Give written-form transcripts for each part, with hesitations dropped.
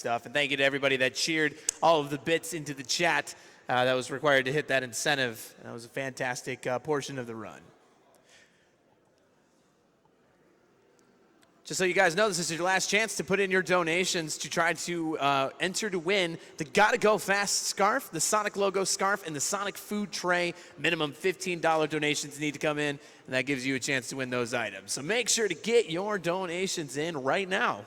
stuff. And thank you to everybody that cheered all of the bits into the chat that was required to hit that incentive. That was a fantastic portion of the run. Just so you guys know, this is your last chance to put in your donations to try to enter to win the Gotta Go Fast scarf, the Sonic logo scarf, and the Sonic food tray. Minimum $15 donations need to come in, and that gives you a chance to win those items. So make sure to get your donations in right now.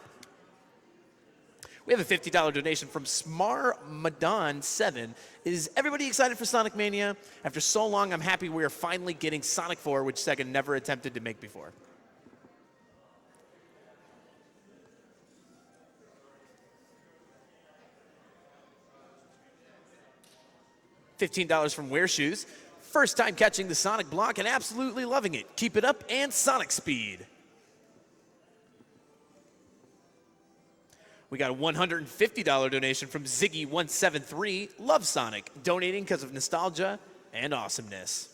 We have a $50 donation from Smarmadan7. Is everybody excited for Sonic Mania? After so long, I'm happy we are finally getting Sonic 4, which Sega never attempted to make before. $15 from Wear Shoes. First time catching the Sonic block and absolutely loving it. Keep it up and Sonic speed. We got a $150 donation from Ziggy173. Love Sonic, donating because of nostalgia and awesomeness.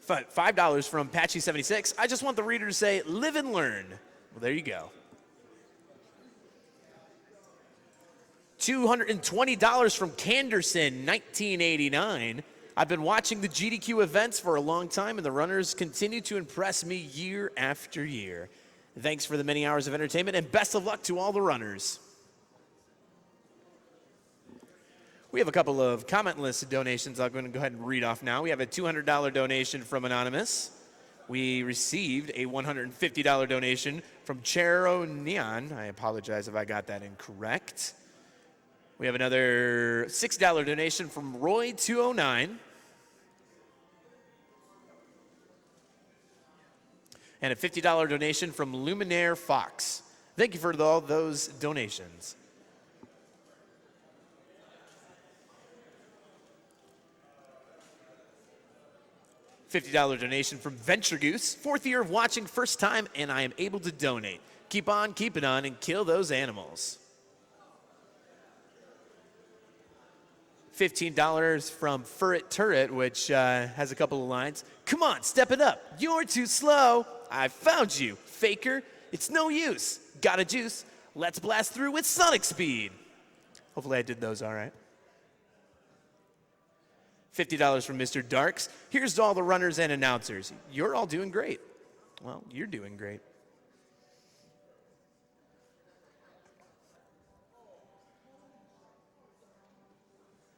$5 from Patchy76. I just want the reader to say, live and learn. Well, there you go. $220 from Canderson1989. I've been watching the GDQ events for a long time, and the runners continue to impress me year after year. Thanks for the many hours of entertainment, and best of luck to all the runners. We have a couple of comment-listed donations I'm going to go ahead and read off now. We have a $200 donation from Anonymous. We received a $150 donation from Chero Neon. I apologize if I got that incorrect. We have another $6 donation from Roy209. And a $50 donation from Luminaire Fox. Thank you for all those donations. $50 donation from Venture Goose. 4th year of watching, first time, and I am able to donate. Keep on keeping on and kill those animals. $15 from Furret Turret, which has a couple of lines. Come on, step it up. You're too slow. I found you, faker. It's no use. Got a juice. Let's blast through with Sonic speed. Hopefully I did those all right. $50 from Mr. Darks. Here's to all the runners and announcers. You're all doing great. Well, you're doing great.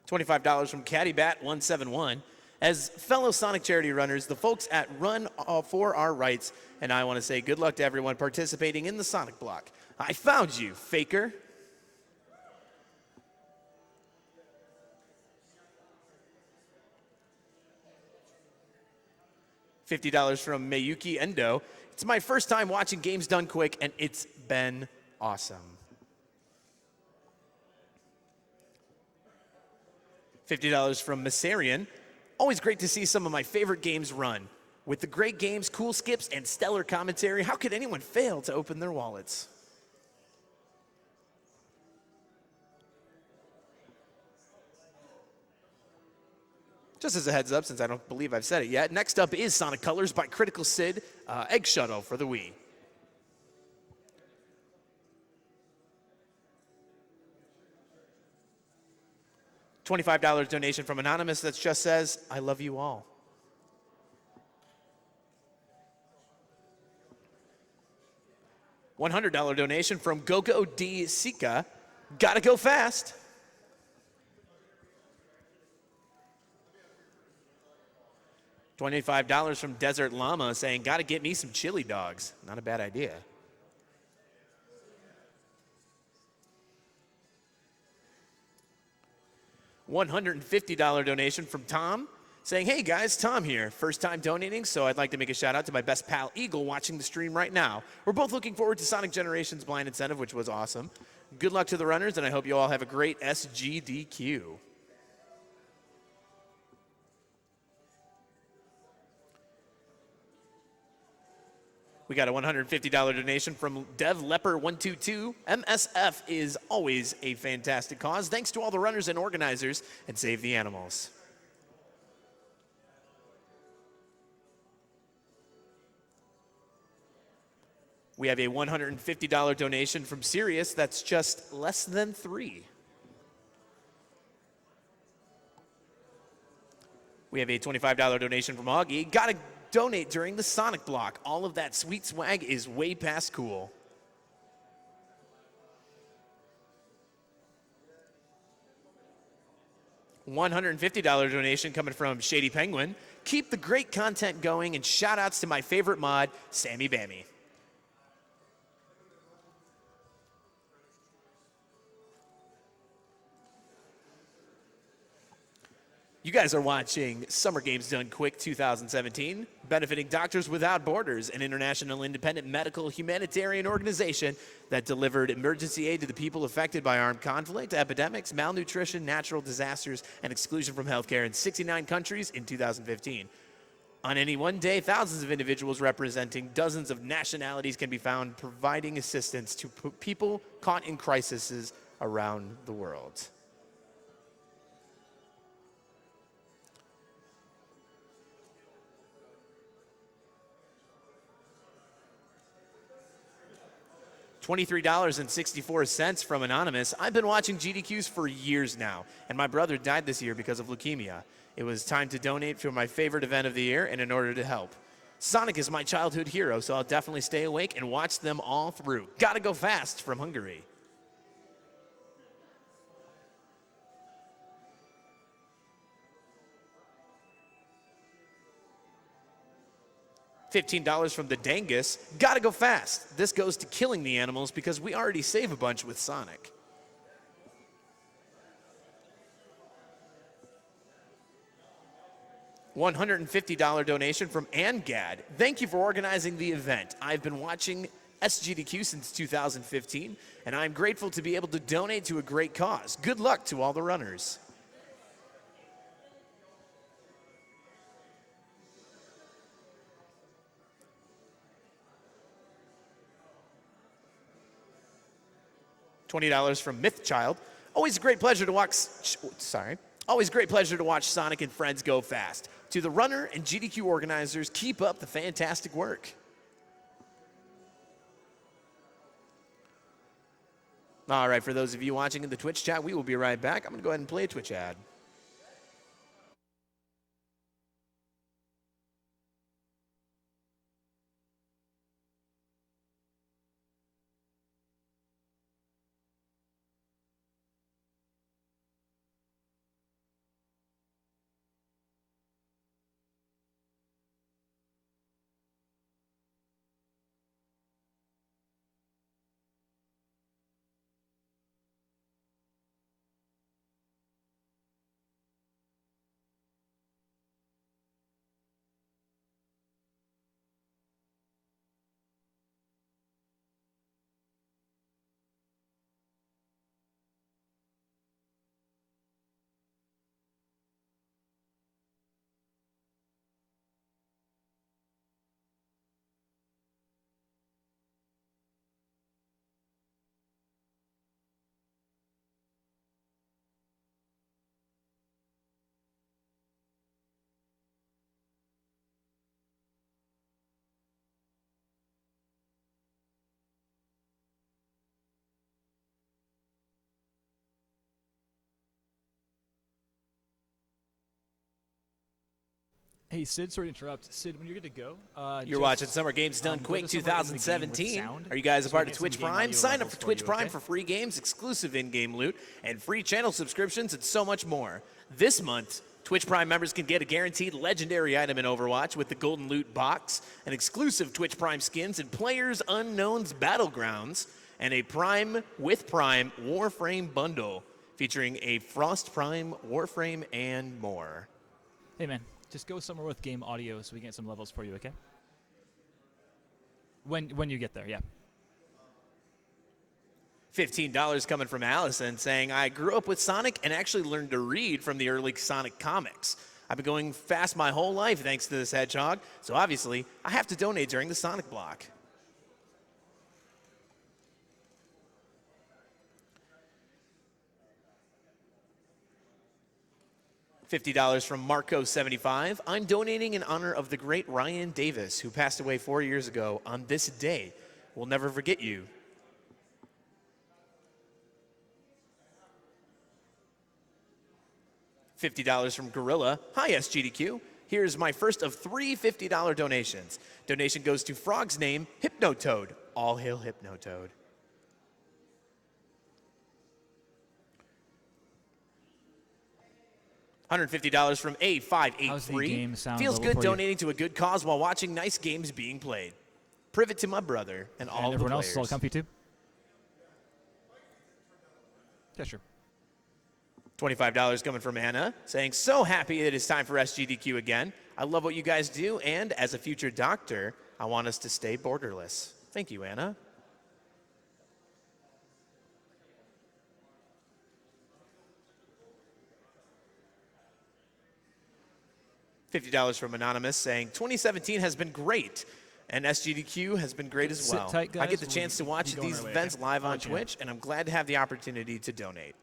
$25 from CattyBat171. As fellow Sonic charity runners, the folks at Run for Our Rights, and I want to say good luck to everyone participating in the Sonic block. I found you, faker. $50 from Mayuki Endo. It's my first time watching Games Done Quick, and it's been awesome. $50 from Massarian. Always great to see some of my favorite games run. With the great games, cool skips, and stellar commentary, how could anyone fail to open their wallets? Just as a heads up, since I don't believe I've said it yet, next up is Sonic Colors by CriticalCyd, Egg Shuttle for the Wii. $25 donation from Anonymous that just says, I love you all. $100 donation from Gogo D. Sika. Gotta go fast. $25 from Desert Llama saying, gotta get me some chili dogs. Not a bad idea. $150 donation from Tom saying, hey guys, Tom here. First time donating, so I'd like to make a shout out to my best pal Eagle watching the stream right now. We're both looking forward to Sonic Generations Blind Incentive, which was awesome. Good luck to the runners, and I hope you all have a great SGDQ. We got a $150 donation from DevLeper122. MSF is always a fantastic cause. Thanks to all the runners and organizers, and save the animals. We have a $150 donation from Sirius. That's just less than 3. We have a $25 donation from Augie. Gotta donate during the Sonic block. All of that sweet swag is way past cool. $150 donation coming from Shady Penguin. Keep the great content going, and shout outs to my favorite mod, Sammy Bammy. You guys are watching Summer Games Done Quick 2017, benefiting Doctors Without Borders, an international independent medical humanitarian organization that delivered emergency aid to the people affected by armed conflict, epidemics, malnutrition, natural disasters, and exclusion from healthcare in 69 countries in 2015. On any one day, thousands of individuals representing dozens of nationalities can be found providing assistance to people caught in crises around the world. $23.64 from Anonymous. I've been watching GDQs for years now, and my brother died this year because of leukemia. It was time to donate for my favorite event of the year, and in order to help. Sonic is my childhood hero, so I'll definitely stay awake and watch them all through. Gotta go fast from Hungary. $15 from the Dangus. Gotta go fast. This goes to killing the animals because we already save a bunch with Sonic. $150 donation from Angad. Thank you for organizing the event. I've been watching SGDQ since 2015, and I'm grateful to be able to donate to a great cause. Good luck to all the runners. $20 from Mythchild. Always a great pleasure to watch. Always great pleasure to watch Sonic and friends go fast. To the runner and GDQ organizers, keep up the fantastic work. All right, for those of you watching in the Twitch chat, we will be right back. I'm going to go ahead and play a Twitch ad. Hey, Sid, sorry to interrupt. Sid, when you're good to go. You're watching Summer Games Done Quick 2017. Are you guys a part of Twitch Prime? Sign up for Twitch Prime for free games, exclusive in-game loot, and free channel subscriptions, and so much more. This month, Twitch Prime members can get a guaranteed legendary item in Overwatch with the Golden Loot Box, an exclusive Twitch Prime skins in Players Unknown's Battlegrounds, and a Prime with Prime Warframe bundle featuring a Frost Prime Warframe and more. Hey, man. Just go somewhere with game audio so we can get some levels for you, okay? When you get there, yeah. $15 coming from Allison saying, I grew up with Sonic and actually learned to read from the early Sonic comics. I've been going fast my whole life thanks to this hedgehog, so obviously I have to donate during the Sonic block. $50 from Marco75. I'm donating in honor of the great Ryan Davis, who passed away 4 years ago on this day. We'll never forget you. $50 from Gorilla. Hi, SGDQ. Here's my first of 3 $50 donations. Donation goes to Frog's name, Hypnotoad. All hail Hypnotoad. $150 from How's the game A583. sound Feels level good for you? donating to a good cause while watching nice games being played. Privet to my brother and all And the everyone players. else is all comfy too? Yeah, sure. $25 coming from Anna, saying, so happy it is time for SGDQ again. I love what you guys do, and as a future doctor, I want us to stay borderless. Thank you, Anna. $50 from Anonymous, saying, 2017 has been great, and SGDQ has been great as Sit well. tight, I guys. get the We'll chance to watch be going these our way, events okay? live I'll on let you know. Twitch, and I'm glad to have the opportunity to donate.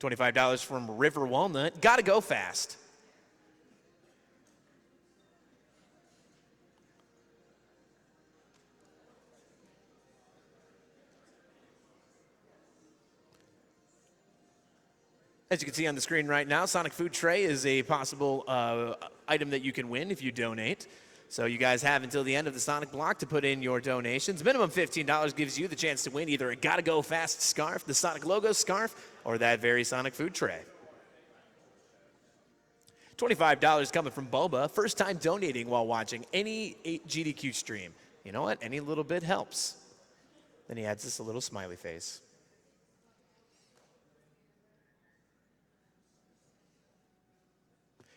$25 from River Walnut. Gotta go fast. As you can see on the screen right now, Sonic Food Tray is a possible item that you can win if you donate. So you guys have until the end of the Sonic block to put in your donations. Minimum $15 gives you the chance to win either a Gotta Go Fast scarf, the Sonic logo scarf, or that very Sonic Food Tray. $25 coming from Boba, first time donating while watching any GDQ stream. You know what? Any little bit helps. Then he adds this a little smiley face.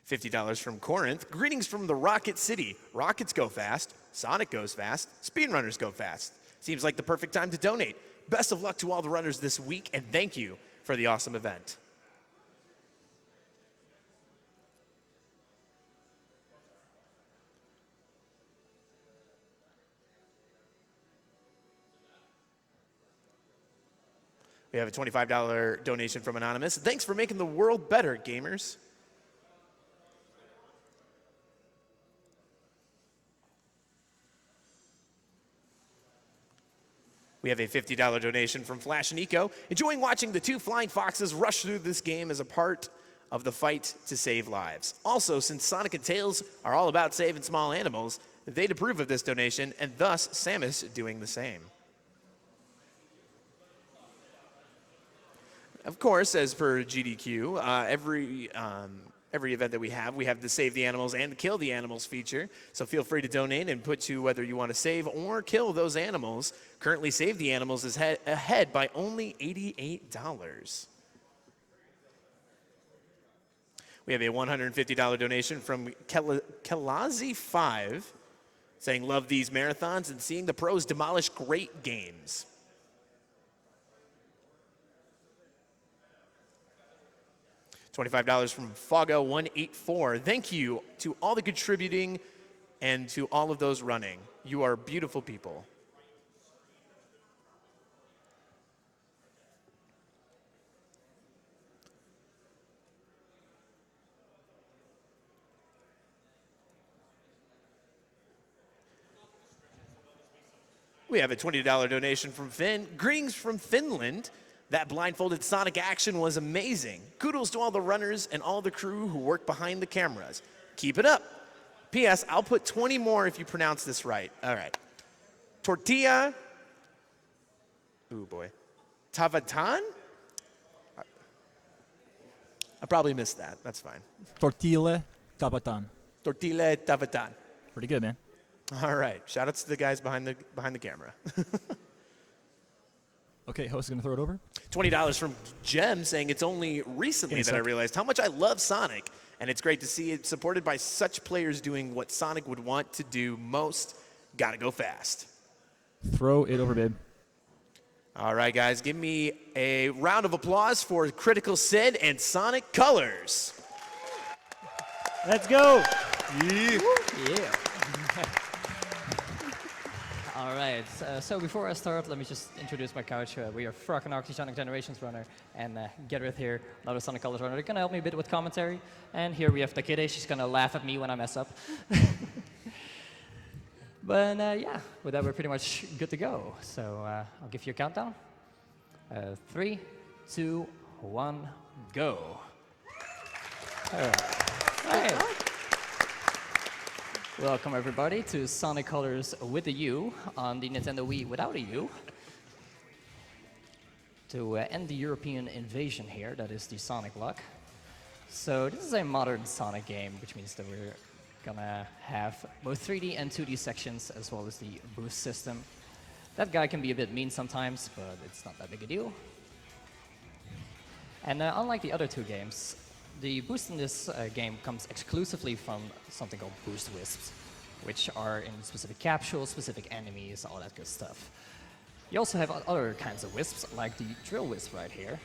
$50 from Corinth. Greetings from the Rocket City. Rockets go fast. Sonic goes fast. Speedrunners go fast. Seems like the perfect time to donate. Best of luck to all the runners this week, and thank you for the awesome event. We have a $25 donation from Anonymous. Thanks for making the world better, gamers. We have a $50 donation from Flash and Eco. Enjoying watching the 2 flying foxes rush through this game as a part of the fight to save lives. Also, since Sonic and Tails are all about saving small animals, they'd approve of this donation, and thus Samus doing the same. Of course, as per GDQ, every event that we have the Save the Animals and Kill the Animals feature. So feel free to donate and put to whether you want to save or kill those animals. Currently, Save the Animals is ahead by only $88. We have a $150 donation from Kelazi5, saying, love these marathons and seeing the pros demolish great games. $25 from Foggo184. Thank you to all the contributing and to all of those running. You are beautiful people. We have a $20 donation from Finn. Greetings from Finland. That blindfolded Sonic action was amazing. Kudos to all the runners and all the crew who work behind the cameras. Keep it up. P.S. I'll put 20 more if you pronounce this right. All right. Tortilla. Ooh, boy. Tavatan? I probably missed that. That's fine. Tortilla Tabatan. Tortilla Tavatan. Pretty good, man. All right. Shout outs to the guys behind the camera. Okay, host is going to throw it over. $20 from Jem, saying it's only recently that I realized how much I love Sonic, and it's great to see it supported by such players doing what Sonic would want to do most. Gotta go fast. Throw it over, babe. All right, guys, give me a round of applause for CriticalCyd and Sonic Colors. Let's go. Yeah. All right, so before I start, let me just introduce my couch. We are Frog and Oxy Sonic Generations runner, and Gareth here, another Sonic Colors runner. They're gonna help me a bit with commentary. And here we have Takede, she's gonna laugh at me when I mess up. But yeah, with that we're pretty much good to go. So I'll give you a countdown. 3, 2, 1, go. All right. Welcome everybody to Sonic Colors with a U on the Nintendo Wii without a U. To end the European invasion here, that is the Sonic block. So this is a modern Sonic game, which means that we're gonna have both 3D and 2D sections, as well as the boost system. That guy can be a bit mean sometimes, but it's not that big a deal. And unlike the other two games, the boost in this game comes exclusively from something called boost wisps, which are in specific capsules, specific enemies, all that good stuff. You also have other kinds of wisps, like the drill wisp right here,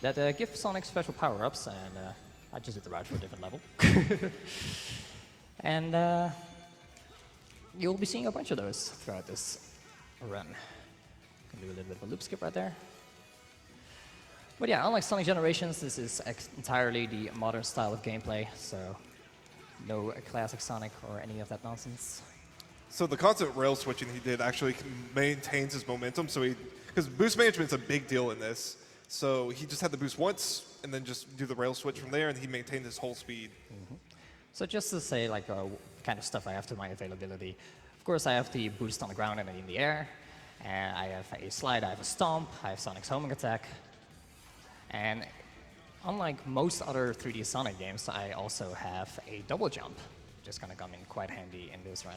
that give Sonic special power-ups, and I just did the route for a different level. And you'll be seeing a bunch of those throughout this run. Can do a little bit of a loop skip right there. But yeah, unlike Sonic Generations, this is entirely the modern style of gameplay, so no classic Sonic or any of that nonsense. So the constant rail switching he did actually maintains his momentum. So because boost management's a big deal in this, so he just had the boost once and then just do the rail switch from there, and he maintained his whole speed. Mm-hmm. So just to say, like, kind of stuff I have to my availability. Of course, I have the boost on the ground and in the air, and I have a slide, I have a stomp, I have Sonic's homing attack. And unlike most other 3D Sonic games, I also have a double jump, which is going to come in quite handy in this run.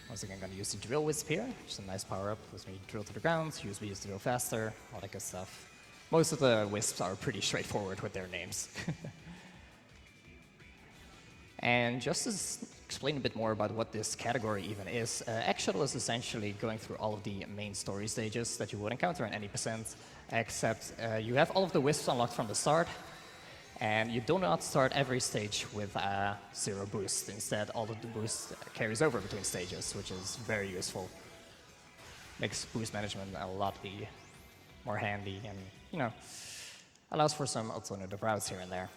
Once again, I'm going to use the drill wisp here, which is a nice power-up. Lets me drill to the ground, use me to drill faster, all that good stuff. Most of the wisps are pretty straightforward with their names. And just to explain a bit more about what this category even is, X-Shuttle is essentially going through all of the main story stages that you would encounter in any percent, except you have all of the wisps unlocked from the start, and you do not start every stage with 0 boost. Instead, all of the boost carries over between stages, which is very useful. Makes boost management a lot more handy, and, you know, allows for some alternative routes here and there.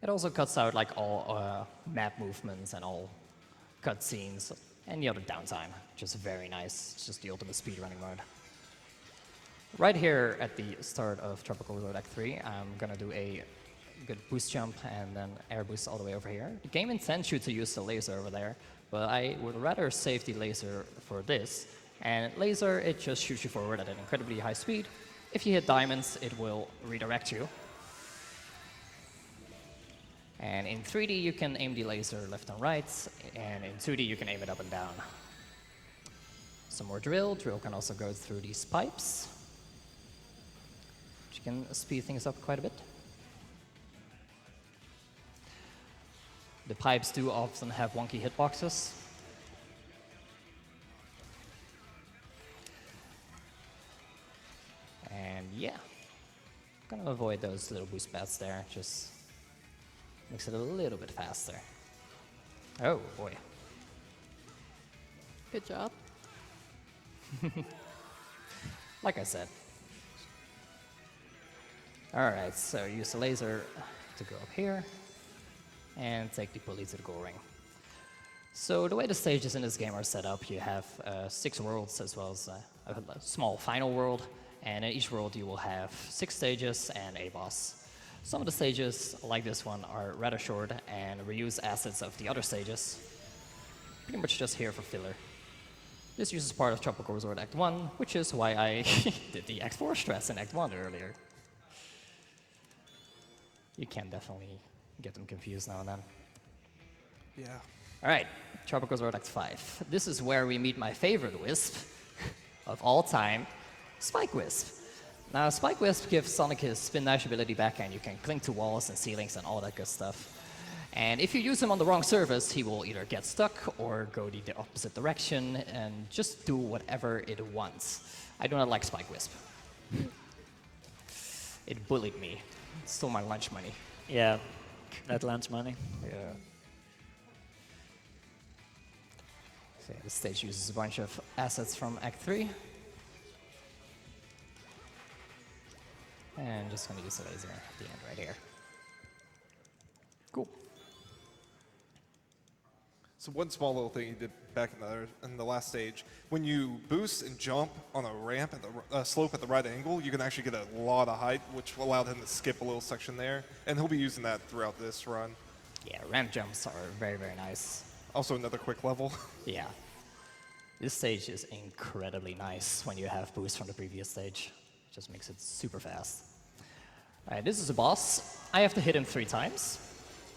It also cuts out like all map movements and all cutscenes, and the other downtime, which is very nice. It's just the ultimate speedrunning mode. Right here at the start of Tropical Resort Act 3, I'm gonna do a good boost jump and then air boost all the way over here. The game intends you to use the laser over there, but I would rather save the laser for this. And laser, it just shoots you forward at an incredibly high speed. If you hit diamonds, it will redirect you. And in 3D, you can aim the laser left and right, and in 2D, you can aim it up and down. Some more drill. Drill can also go through these pipes, which can speed things up quite a bit. The pipes do often have wonky hitboxes. And yeah, I'm gonna avoid those little boost pads there, just makes it a little bit faster. Oh boy. Good job. Like I said. Alright, so use the laser to go up here and take the pulley to the goal ring. So the way the stages in this game are set up, you have 6 worlds as well as a small final world, and in each world you will have 6 stages and a boss. Some of the stages, like this one, are rather short and reuse assets of the other stages. Pretty much just here for filler. This uses part of Tropical Resort Act 1, which is why I did the Act 4 stress in Act 1 earlier. You can definitely get them confused now and then. Yeah. Alright, Tropical Resort Act 5. This is where we meet my favorite Wisp of all time, Spike Wisp. Now, Spike Wisp gives Sonic his spin dash ability back, and you can cling to walls and ceilings and all that good stuff. And if you use him on the wrong surface, he will either get stuck or go the opposite direction and just do whatever it wants. I do not like Spike Wisp. It bullied me. It stole my lunch money. Yeah, that lunch money. Yeah. So yeah, this stage uses a bunch of assets from Act 3. And just gonna use the laser at the end right here. Cool. So one small little thing you did back in the last stage, when you boost and jump on a ramp at the slope at the right angle, you can actually get a lot of height, which allowed him to skip a little section there, and he'll be using that throughout this run. Yeah, ramp jumps are very, very nice. Also another quick level. Yeah. This stage is incredibly nice when you have boost from the previous stage. It just makes it super fast. Alright, this is a boss. I have to hit him 3 times.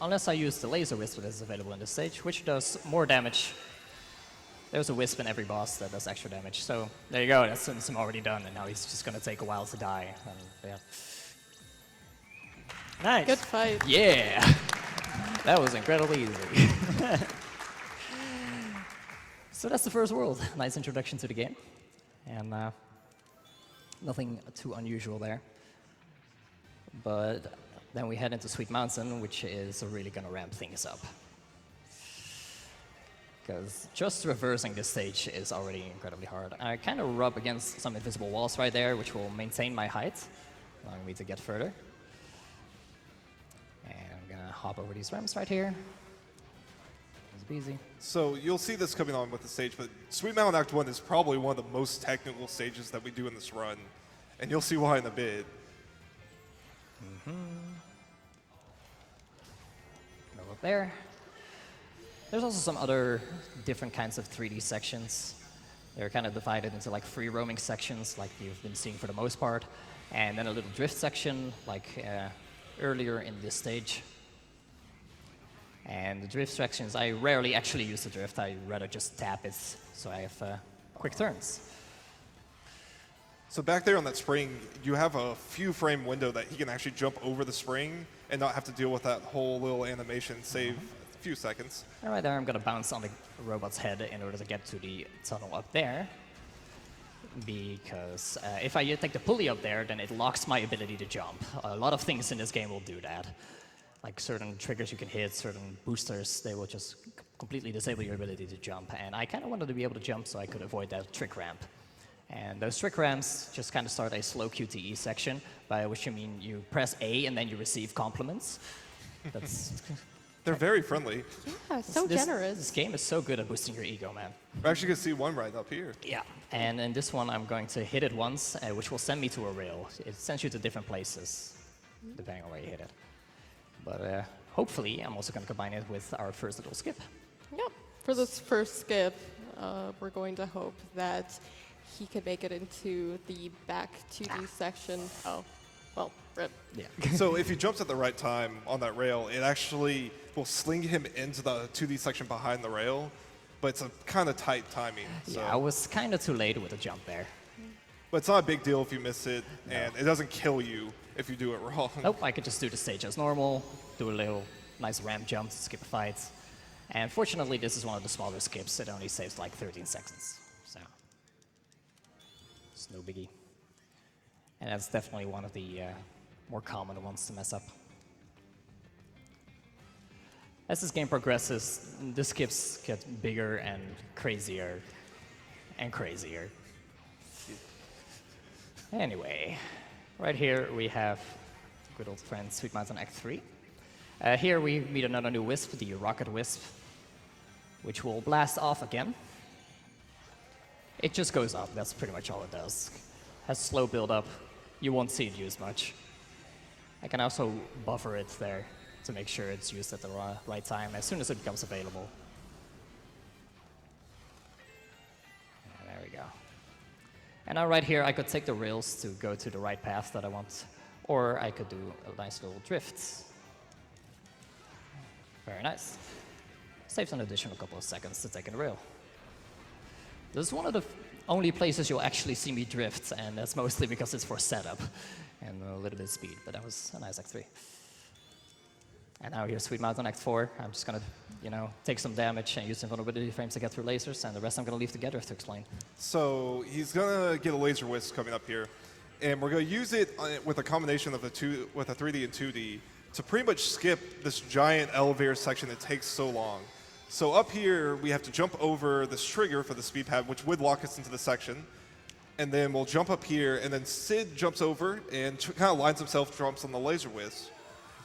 Unless I use the laser wisp that is available in this stage, which does more damage. There's a wisp in every boss that does extra damage. So there you go, that's him already done, and now he's just gonna take a while to die. And, yeah. Nice. Good fight. Yeah! That was incredibly easy. So that's the first world. Nice introduction to the game. And nothing too unusual there. But then we head into Sweet Mountain, which is really going to ramp things up. Because just reversing this stage is already incredibly hard. I kind of rub against some invisible walls right there, which will maintain my height, allowing me to get further. And I'm going to hop over these ramps right here. It's easy. So you'll see this coming on with the stage, but Sweet Mountain Act 1 is probably one of the most technical stages that we do in this run. And you'll see why in a bit. Go up there. There's also some other different kinds of 3D sections. They're kind of divided into like free roaming sections, like you've been seeing for the most part, and then a little drift section, like earlier in this stage. And the drift sections, I rarely actually use the drift. I rather just tap it, so I have quick turns. So back there on that spring, you have a few frame window that he can actually jump over the spring and not have to deal with that whole little animation, save a few seconds. All right, there I'm going to bounce on the robot's head in order to get to the tunnel up there. Because if I take the pulley up there, then it locks my ability to jump. A lot of things in this game will do that. Like certain triggers you can hit, certain boosters, they will just completely disable your ability to jump. And I kind of wanted to be able to jump so I could avoid that trick ramp. And those trick ramps just kind of start a slow QTE section, by which you mean you press A and then you receive compliments. That's They're very friendly. Yeah, so generous. This game is so good at boosting your ego, man. We're actually going to see one right up here. Yeah, and in this one I'm going to hit it once, which will send me to a rail. It sends you to different places, depending on where you hit it. But hopefully I'm also going to combine it with our first little skip. Yeah. For this first skip, we're going to hope that he can make it into the back 2D section. Oh, well, rip. Yeah. So if he jumps at the right time on that rail, it actually will sling him into the 2D section behind the rail, but it's a kind of tight timing. So. Yeah, I was kind of too late with the jump there. But it's not a big deal if you miss it, and it doesn't kill you if you do it wrong. Nope, I could just do the stage as normal, do a little nice ramp jump to skip a fight. And fortunately, this is one of the smaller skips. It only saves like 13 seconds. So it's no biggie. And that's definitely one of the more common ones to mess up. As this game progresses, the skips get bigger and crazier and crazier. Anyway, right here we have good old friend Sweet Mountain Act 3. Here we meet another new Wisp, the Rocket Wisp, which will blast off again. It just goes up, that's pretty much all it does. Has slow build up, you won't see it used much. I can also buffer it there to make sure it's used at the right time as soon as it becomes available. And there we go. And now right here I could take the rails to go to the right path that I want, or I could do a nice little drift. Very nice. Saves an additional couple of seconds to take a rail. This is one of the only places you'll actually see me drift, and that's mostly because it's for setup and a little bit of speed, but that was a nice Act 3. And now here's Sweet Mountain Act 4. I'm just gonna, take some damage and use invulnerability frames to get through lasers, and the rest I'm gonna leave together to explain. So he's gonna get a laser wisp coming up here, and we're gonna use it with a combination of with a 3D and 2D to pretty much skip this giant elevator section that takes so long. So up here, we have to jump over this trigger for the speed pad, which would lock us into the section. And then we'll jump up here, and then Cyd jumps over and kind of lines himself, jumps on the laser wisp.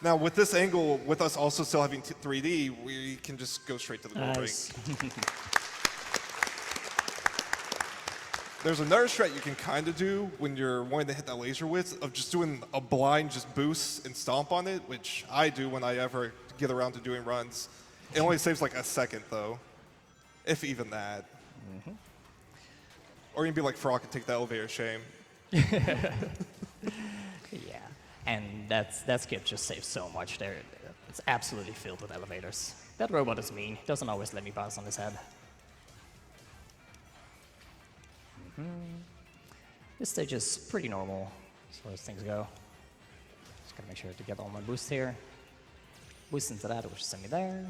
Now, with this angle, with us also still having 3D, we can just go straight to the goal ring. Nice. There's another strat you can kind of do when you're wanting to hit that laser width of just doing a blind just boost and stomp on it, which I do when I ever get around to doing runs. It only saves like a second, though, if even that. Or you can be like Frog and take the elevator shame. Yeah, and that skip just saves so much. There, it's absolutely filled with elevators. That robot is mean. He doesn't always let me pass on his head. This stage is pretty normal as far as things go. Just gotta make sure to get all my boosts here. Boost into that, which send me there.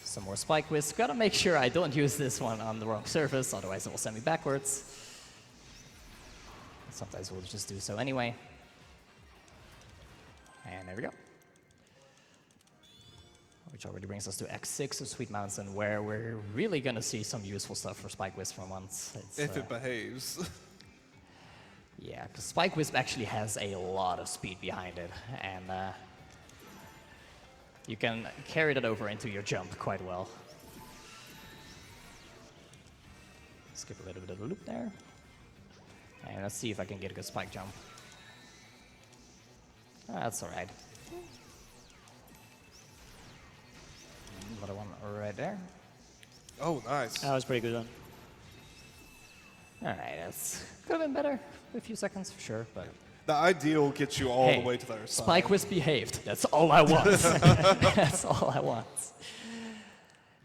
Some more spike wisp. Gotta make sure I don't use this one on the wrong surface, otherwise it will send me backwards. Sometimes we'll just do so anyway. And there we go. Which already brings us to X6 of Sweet Mountain, where we're really gonna see some useful stuff for Spike Wisp for once. If it behaves. Yeah, because Spike Wisp actually has a lot of speed behind it, and you can carry that over into your jump quite well. Skip a little bit of the loop there. And let's see if I can get a good spike jump. That's all right. Another one right there. Oh, nice. That was pretty good one. All right, that's could have been better. A few seconds for sure, but The ideal gets you all hey, the way to the other side. Spike Wisp behaved. That's all I want. That's all I want.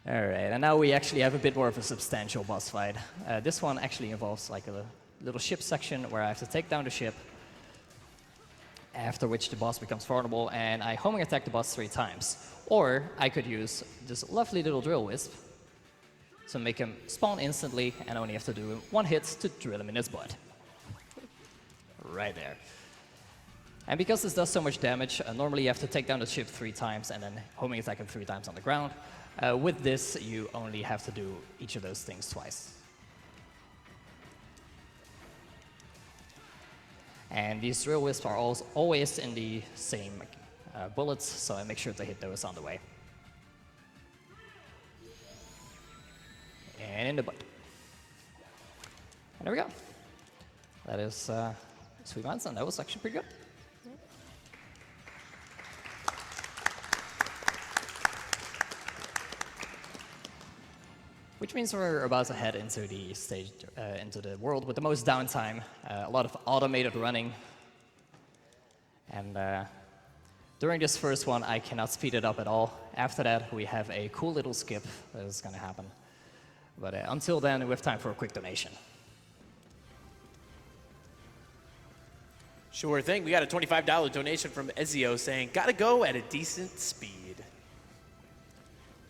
All right, and now we actually have a bit more of a substantial boss fight. This one actually involves like a little ship section where I have to take down the ship, after which the boss becomes vulnerable, and I homing attack the boss 3 times. Or I could use this lovely little drill wisp to make him spawn instantly, and only have to do 1 hit to drill him in his butt. Right there. And because this does so much damage, normally you have to take down the ship 3 times and then homing attack him 3 times on the ground. With this, you only have to do each of those things twice. And these drill wisps are always in the same bullets, so I make sure to hit those on the way. And in the butt. And there we go. That is Sweet Mountain. That was actually pretty good. Which means we're about to head into the stage, into the world with the most downtime, a lot of automated running. And during this first one, I cannot speed it up at all. After that, we have a cool little skip that is going to happen. But until then, we have time for a quick donation. Sure thing. We got a $25 donation from Ezio saying, gotta go at a decent speed.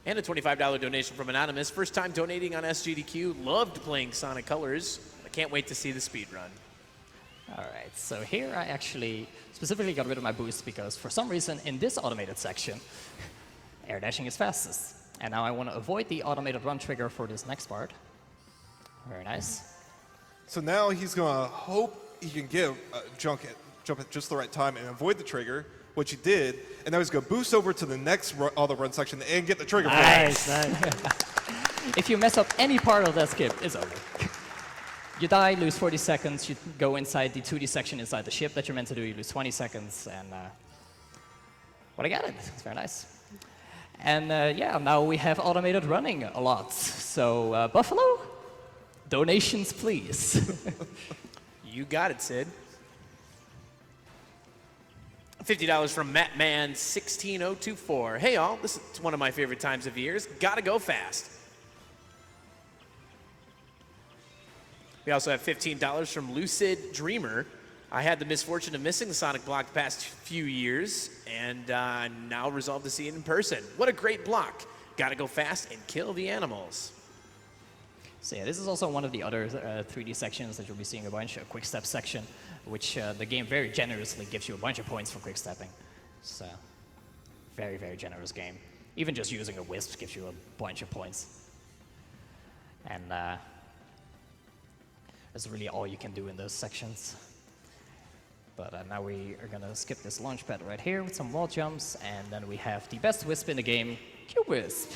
And a $25 donation from Anonymous. First time donating on SGDQ. Loved playing Sonic Colors. I can't wait to see the speed run. All right, so here I actually specifically got rid of my boost because for some reason in this automated section, air dashing is fastest. And now I want to avoid the automated run trigger for this next part. Very nice. So now he's going to hope he can get jump at just the right time and avoid the trigger, which he did. And now he's going to boost over to the next auto run section and get the trigger. Nice, nice. If you mess up any part of that skip, it's over. You die, lose 40 seconds, you go inside the 2D section inside the ship that you're meant to do, you lose 20 seconds, and but I got it. It's very nice. And yeah, now we have automated running a lot. So, Buffalo, donations, please. You got it, Sid. $50 from Mattman16024. Hey, all. This is one of my favorite times of years. Gotta go fast. We also have $15 from Lucid Dreamer. I had the misfortune of missing the Sonic block the past few years, and now resolved to see it in person. What a great block. Gotta go fast and kill the animals. So yeah, this is also one of the other 3D sections that you'll be seeing a bunch, a quick step section, which the game very generously gives you a bunch of points for quick stepping. It's a very, very generous game. Even just using a Wisp gives you a bunch of points. And that's really all you can do in those sections. But now we are gonna skip this launch pad right here with some wall jumps, and then we have the best Wisp in the game, Cube Wisp.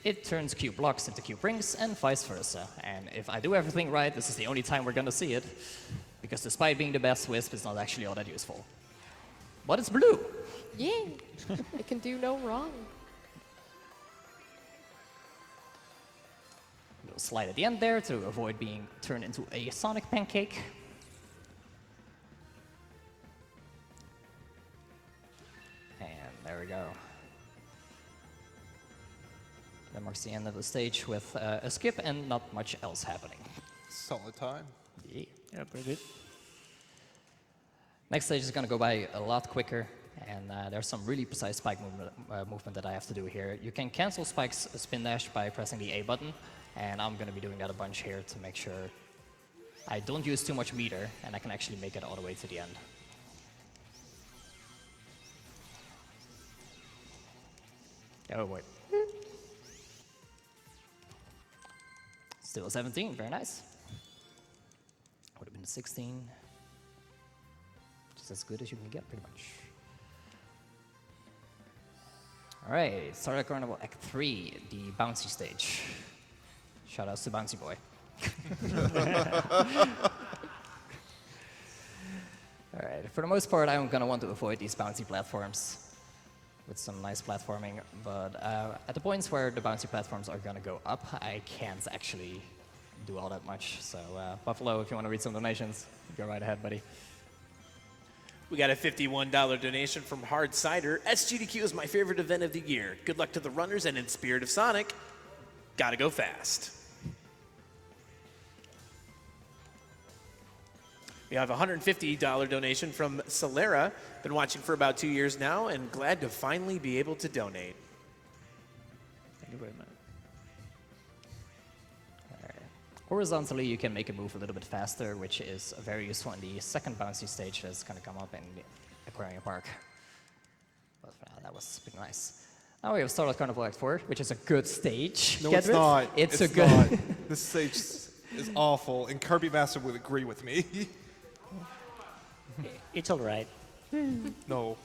It turns cube blocks into cube rings and vice versa. And if I do everything right, this is the only time we're gonna see it, because despite being the best Wisp, it's not actually all that useful. But it's blue. Yay! It can do no wrong. Little slide at the end there to avoid being turned into a Sonic pancake. And there we go. That marks the end of the stage with a skip and not much else happening. Solid time. Yeah. Yeah, pretty good. Next stage is going to go by a lot quicker, and there's some really precise spike movement that I have to do here. You can cancel Spike's spin dash by pressing the A button, and I'm going to be doing that a bunch here to make sure I don't use too much meter, and I can actually make it all the way to the end. Oh boy. Still a 17, very nice. Would have been a 16. Just as good as you can get, pretty much. All right, Starlight Carnival Act 3, the bouncy stage. Shout outs to Bouncy Boy. All right, for the most part, I'm gonna want to avoid these bouncy platforms with some nice platforming, but at the points where the bouncy platforms are gonna go up, I can't actually do all that much. So Buffalo, if you want to read some donations, go right ahead, buddy. We got a $51 donation from Hard Cider. SGDQ is my favorite event of the year. Good luck to the runners, and in spirit of Sonic, gotta go fast. We have a $150 donation from Solera. Been watching for about 2 years now, and glad to finally be able to donate. Thank you very much. Horizontally, you can make a move a little bit faster, which is very useful in the second bouncy stage that's going to come up in the Aquarium Park. But for now, that was pretty nice. Now we have Starlight Carnival Act 4, which is a good stage. No, Get it's it? not. It's a good. Not. This stage is awful, and Kirby Master would agree with me. It's all right. No.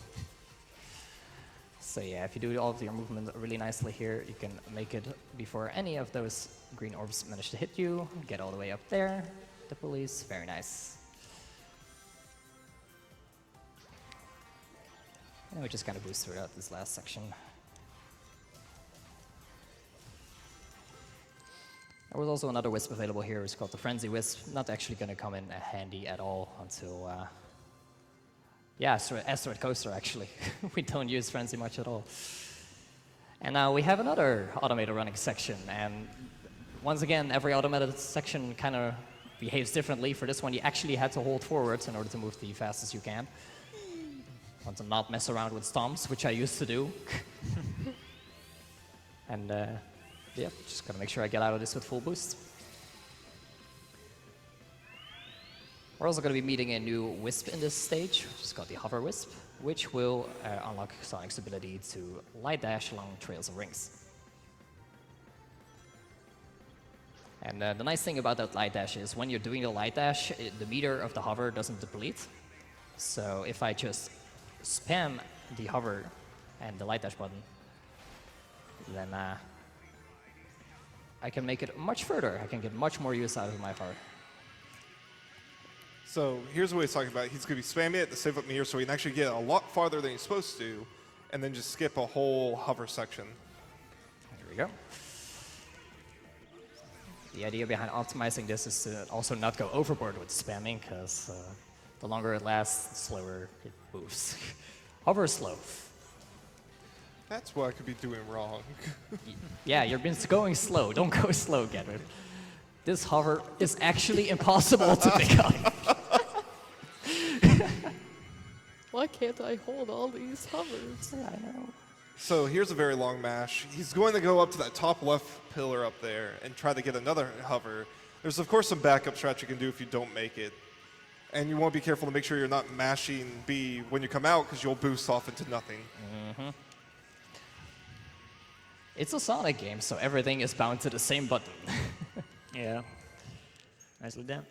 So yeah, if you do all of your movement really nicely here, you can make it before any of those green orbs manage to hit you. Get all the way up there. The police, very nice. And we just kind of boost throughout this last section. There was also another Wisp available here. It's called the Frenzy Wisp. Not actually going to come in handy at all until, yeah, Asteroid Coaster actually. We don't use Frenzy much at all. And now we have another automated running section. And once again, every automated section kind of behaves differently. For this one, you actually had to hold forwards in order to move the fastest you can. Want to not mess around with stomps, which I used to do. And yeah, just gotta make sure I get out of this with full boost. We're also gonna be meeting a new Wisp in this stage, which is called the Hover Wisp, which will unlock Sonic's ability to light dash along trails of rings. And the nice thing about that light dash is when you're doing the light dash, the meter of the hover doesn't deplete. So if I just spam the hover and the light dash button, then I can make it much further. I can get much more use out of my hover. So here's what he's talking about. He's going to be spamming it to save up meter so he can actually get a lot farther than he's supposed to, and then just skip a whole hover section. There we go. The idea behind optimizing this is to also not go overboard with spamming, because the longer it lasts, the slower it moves. Hover slow. That's what I could be doing wrong. Yeah, you've been going slow. Don't go slow, Gedrit. This hover is actually impossible to pick up. Why can't I hold all these hovers? I know. So here's a very long mash. He's going to go up to that top left pillar up there and try to get another hover. There's of course some backup strats you can do if you don't make it. And you want to be careful to make sure you're not mashing B when you come out, because you'll boost off into nothing. Mm-hmm. It's a Sonic game, so everything is bound to the same button. Yeah. Nicely done.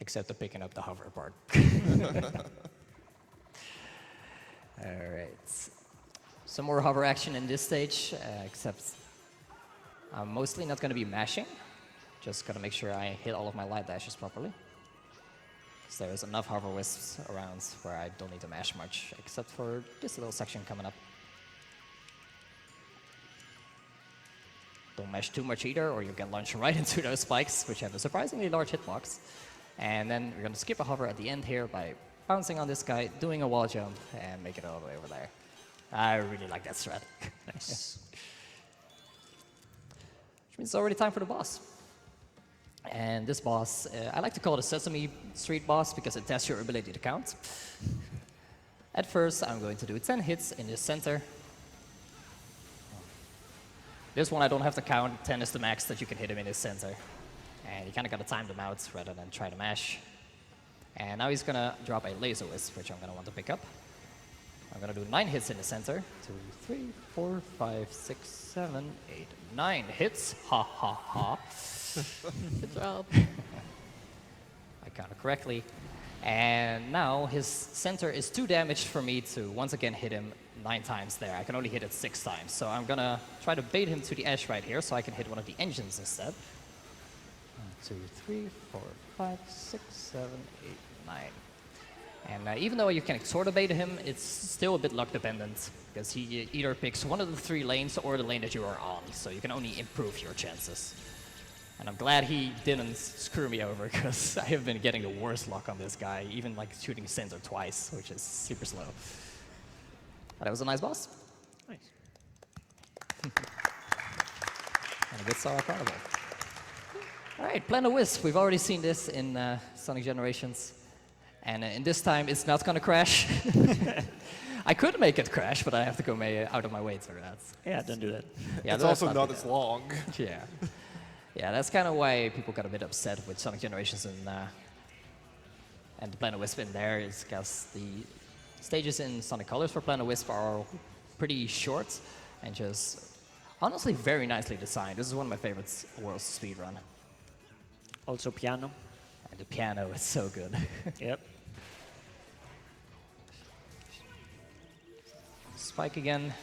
Except the picking up the hover part. Alright. Some more hover action in this stage, except I'm mostly not going to be mashing. Just got to make sure I hit all of my light dashes properly. So there's enough hover wisps around where I don't need to mash much, except for this little section coming up. Don't mash too much either, or you can launch right into those spikes, which have a surprisingly large hitbox. And then we're going to skip a hover at the end here by bouncing on this guy, doing a wall jump, and make it all the way over there. I really like that strat. Which means it's already time for the boss. And this boss, I like to call it a Sesame Street boss because it tests your ability to count. At first, I'm going to do 10 hits in the center. This one I don't have to count, 10 is the max that you can hit him in his center. And you kind of got to time them out rather than try to mash. And now he's going to drop a laser wisp, which I'm going to want to pick up. I'm going to do 9 hits in the center. 2, 3, 4, 5, 6, 7, 8, 9 hits. Ha ha ha. Good job. I counted correctly. And now his center is too damaged for me to once again hit him 9 times there. I can only hit it 6 times. So I'm going to try to bait him to the edge right here so I can hit one of the engines instead. 1, 2, 3, 4, 5, 6, 7, 8, 9. And even though you can sort of bait him, it's still a bit luck dependent because he either picks one of the 3 lanes or the lane that you are on. So you can only improve your chances. And I'm glad he didn't screw me over because I have been getting the worst luck on this guy, even like shooting center twice, which is super slow. But that was a nice boss. Nice. And a good Star Carnival. All right, Planet Wisp. We've already seen this in Sonic Generations. And in this time, it's not going to crash. I could make it crash, but I have to go out of my way to that. Yeah, don't do that. Yeah, It's let's also not do as that. long. Yeah. Yeah, that's kind of why people got a bit upset with Sonic Generations and the Planet Wisp in there, is because the stages in Sonic Colors for Planet Wisp are pretty short and just honestly very nicely designed. This is one of my favorite worlds to speedrun. Also piano. And the piano is so good. Yep. Spike again.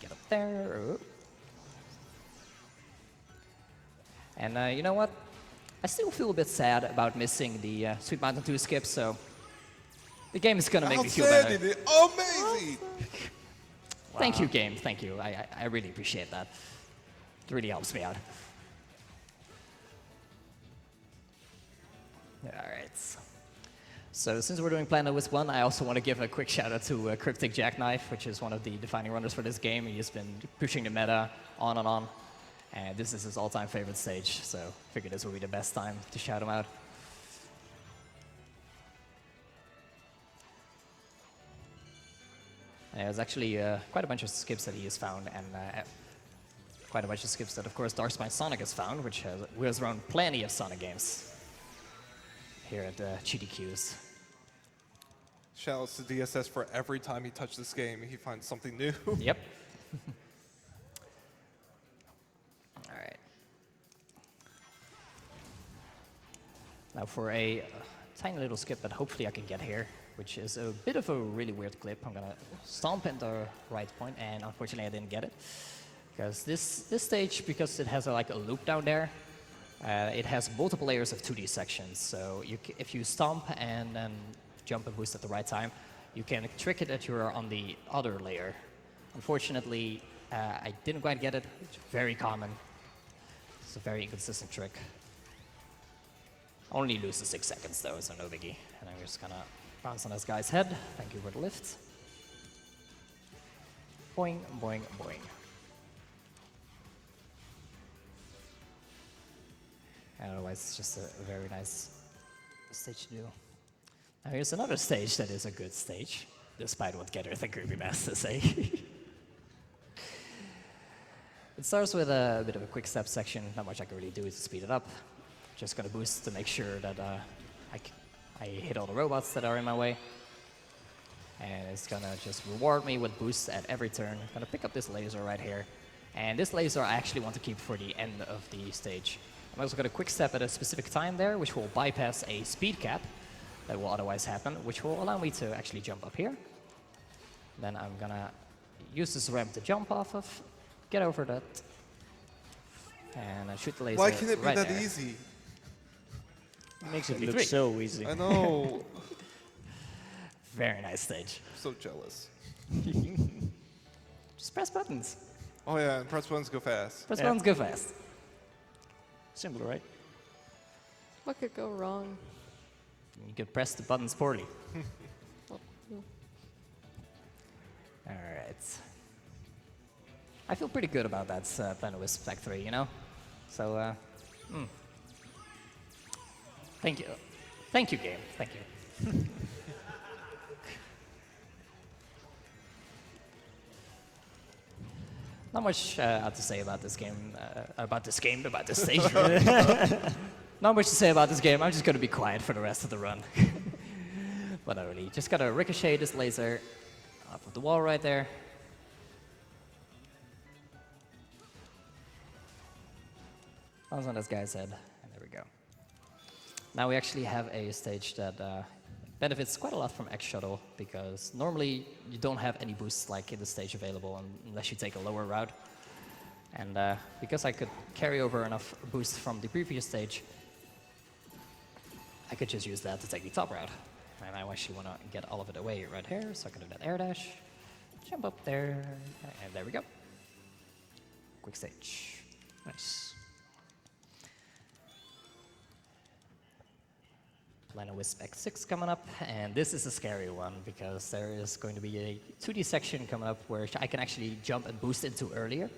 Get up there. Oh. And you know what? I still feel a bit sad about missing the Sweet Mountain 2 skip, so the game is gonna make me feel better. Outstanding! Amazing! Thank you, game. Thank you. I really appreciate that. It really helps me out. All right. So since we're doing Planet Wisp 1, I also want to give a quick shout out to Cryptic Jackknife, which is one of the defining runners for this game. He's been pushing the meta on and on. And this is his all-time favorite stage, so I figured this would be the best time to shout him out. And there's actually quite a bunch of skips that he has found, and quite a bunch of skips that, of course, Darkspine Sonic has found, which has run plenty of Sonic games here at GDQs. Shoutouts to DSS for every time he touched this game, he finds something new. Yep. All right. Now for a tiny little skip that hopefully I can get here, which is a bit of a really weird clip. I'm gonna stomp at the right point, and unfortunately I didn't get it. Because this stage, because it has like a loop down there, it has multiple layers of 2D sections. So if you stomp and then jump and boost at the right time, you can trick it that you're on the other layer. Unfortunately, I didn't quite get it. It's very common. It's a very inconsistent trick. Only loses 6 seconds though, so no biggie. And I'm just gonna bounce on this guy's head. Thank you for the lift. Boing, boing, boing. And otherwise, it's just a very nice stage to do. Now here's another stage that is a good stage, despite what Getter and Creepypasta say. It starts with a bit of a quick step section. Not much I can really do to speed it up. Just gonna boost to make sure that I hit all the robots that are in my way. And it's gonna just reward me with boosts at every turn. I'm gonna pick up this laser right here. And this laser I actually want to keep for the end of the stage. I'm also going to quick step at a specific time there, which will bypass a speed cap that will otherwise happen, which will allow me to actually jump up here. Then I'm going to use this ramp to jump off of, get over that, and I shoot the laser Why can't it be right that there. easy? It makes it look 73. so easy. I know. Very nice stage. I'm so jealous. Just press buttons. Oh yeah, and press buttons go fast. Press Yeah. buttons, go fast. Simple, right? What could go wrong? You can press the buttons poorly. Well, All right. I feel pretty good about that Planet Wisp Factory, you know? So, thank you. Thank you, game. Thank you. Not much to say about this game, about this stage. Not much to say about this game. I'm just going to be quiet for the rest of the run. But not really. Just got to ricochet this laser off of the wall right there. Bounce on this guy's head, and there we go. Now we actually have a stage that benefits quite a lot from X Shuttle, because normally you don't have any boosts like in the stage available unless you take a lower route. And because I could carry over enough boost from the previous stage, I could just use that to take the top route. And I actually want to get all of it away right here, so I can do that air dash, jump up there, and there we go. Quick stage. Nice. Planet Wisp X6 coming up, and this is a scary one because there is going to be a 2D section coming up where I can actually jump and boost into earlier.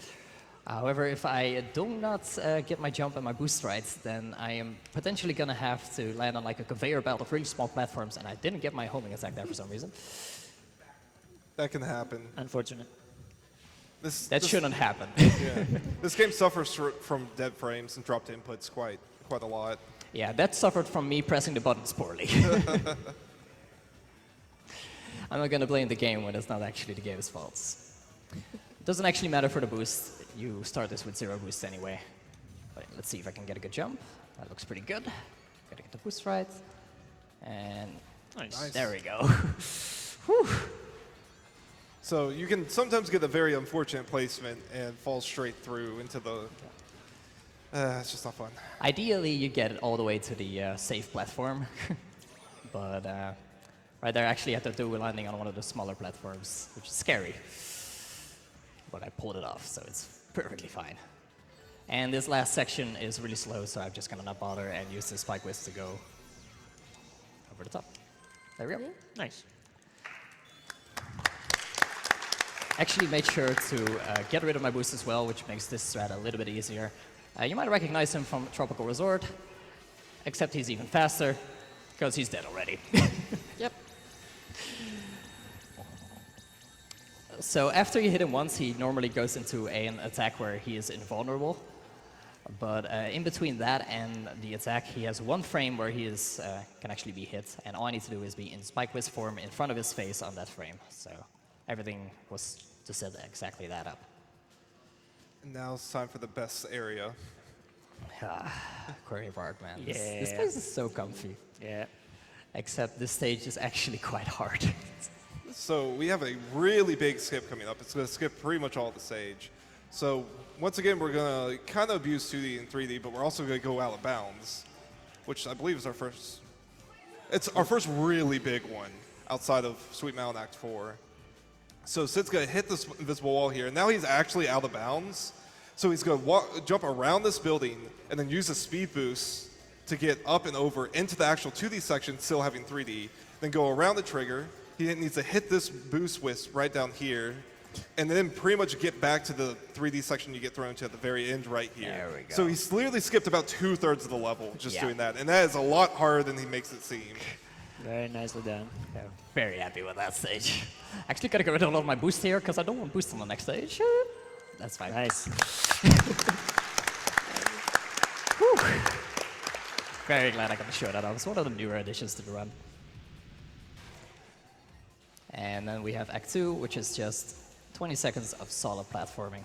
However, if I do not get my jump and my boost right, then I am potentially going to have to land on like a conveyor belt of really small platforms, and I didn't get my homing attack there for some reason. That can happen. Unfortunate. That shouldn't happen. Yeah. This game suffers from dead frames and dropped inputs quite a lot. Yeah, that suffered from me pressing the buttons poorly. I'm not going to blame the game when it's not actually the game's fault. Doesn't actually matter for the boost. You start this with 0 boost anyway. But let's see if I can get a good jump. That looks pretty good. Gotta get the boost right. And Nice. there we go. Whew. So you can sometimes get a very unfortunate placement and fall straight through into the... it's just not fun. Ideally, you get it all the way to the safe platform. But right there, I actually had to do landing on one of the smaller platforms, which is scary. But I pulled it off, so it's perfectly fine. And this last section is really slow, so I'm just gonna not bother and use the spike wisp to go over the top. There we go. Nice. Actually made sure to get rid of my boost as well, which makes this strat a little bit easier. You might recognize him from Tropical Resort, except he's even faster, because he's dead already. Yep. So after you hit him once, he normally goes into an attack where he is invulnerable. But in between that and the attack, he has one frame where he is, can actually be hit, and all I need to do is be in Spike Wisp form in front of his face on that frame. So everything was to set exactly that up. And now it's time for the best area. Quarry Park, man. Yeah. This place is so comfy. Yeah. Except this stage is actually quite hard. So we have a really big skip coming up. It's going to skip pretty much all the stage. So once again, we're going to kind of abuse 2D and 3D, but we're also going to go out of bounds, which I believe is our first. It's our first really big one outside of Sweet Mountain Act 4. So Sid's going to hit this invisible wall here, and now he's actually out of bounds. So he's going to jump around this building and then use a speed boost to get up and over into the actual 2D section, still having 3D. Then go around the trigger. He needs to hit this boost wisp right down here, and then pretty much get back to the 3D section you get thrown to at the very end right here. There we go. So he's clearly skipped about 2/3 of the level just Yeah. doing that, and that is a lot harder than he makes it seem. Very nicely done. Yeah, very happy with that stage. Actually, gotta get rid of a lot of my boost here because I don't want boost on the next stage. That's fine. Nice. Very glad I got to show that off. It's one of the newer additions to the run. And then we have Act 2, which is just 20 seconds of solid platforming.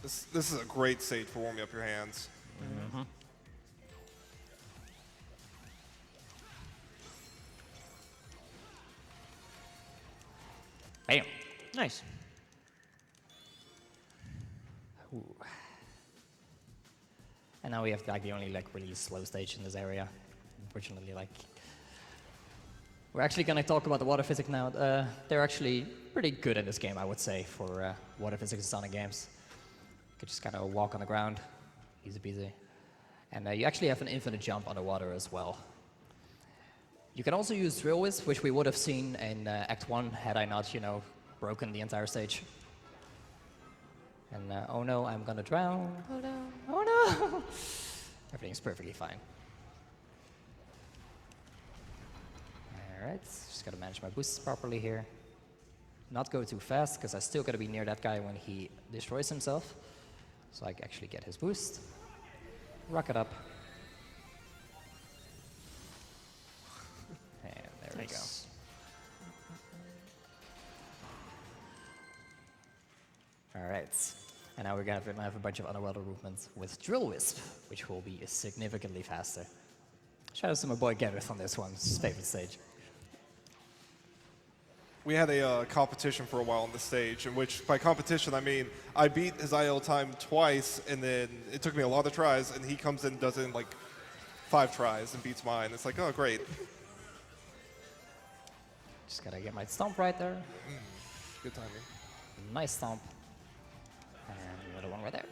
This is a great stage for warming up your hands. Bam. Nice. Ooh. And now we have like the only like really slow stage in this area. Unfortunately, like we're actually gonna talk about the water physics now. They're actually pretty good in this game, I would say, for water physics in Sonic games. You could just kind of walk on the ground, easy peasy. And you actually have an infinite jump underwater as well. You can also use Drill Wisp, which we would have seen in Act 1 had I not, you know, broken the entire stage. And oh no, I'm gonna drown. Oh no. Oh no! Everything's perfectly fine. Alright, just gotta manage my boosts properly here. Not go too fast, because I still gotta be near that guy when he destroys himself. So I can actually get his boost. Rocket up. And there we go. Alright. And now we're gonna have a bunch of underwater movements with Drill Wisp, which will be significantly faster. Shout out to my boy Gareth on this one, it's his favorite stage. We had a competition for a while on the stage, in which, by competition, I mean I beat his IL time twice, and then it took me a lot of tries, and he comes in and does it in like 5 tries and beats mine. It's like, oh, great. Just gotta get my stomp right there. Good timing. Nice stomp. And another one right there.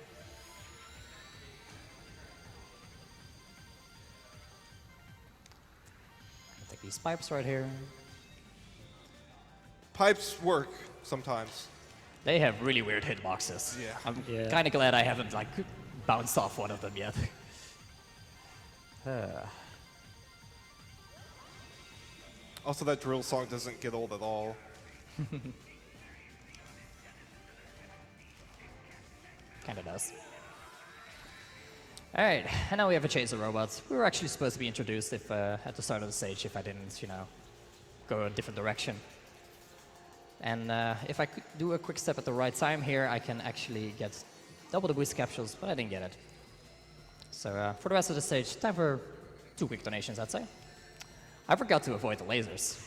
Take these pipes right here. Pipes work sometimes. They have really weird hitboxes. Yeah. I'm Yeah. kind of glad I haven't like bounced off one of them yet. Also, that drill song doesn't get old at all. Kind of does. All right, and now we have a chase of robots. We were actually supposed to be introduced if at the start of the stage if I didn't, you know, go a different direction. And if I could do a quick step at the right time here, I can actually get double the boost capsules, but I didn't get it. So for the rest of the stage, time for 2 quick donations, I'd say. I forgot to avoid the lasers.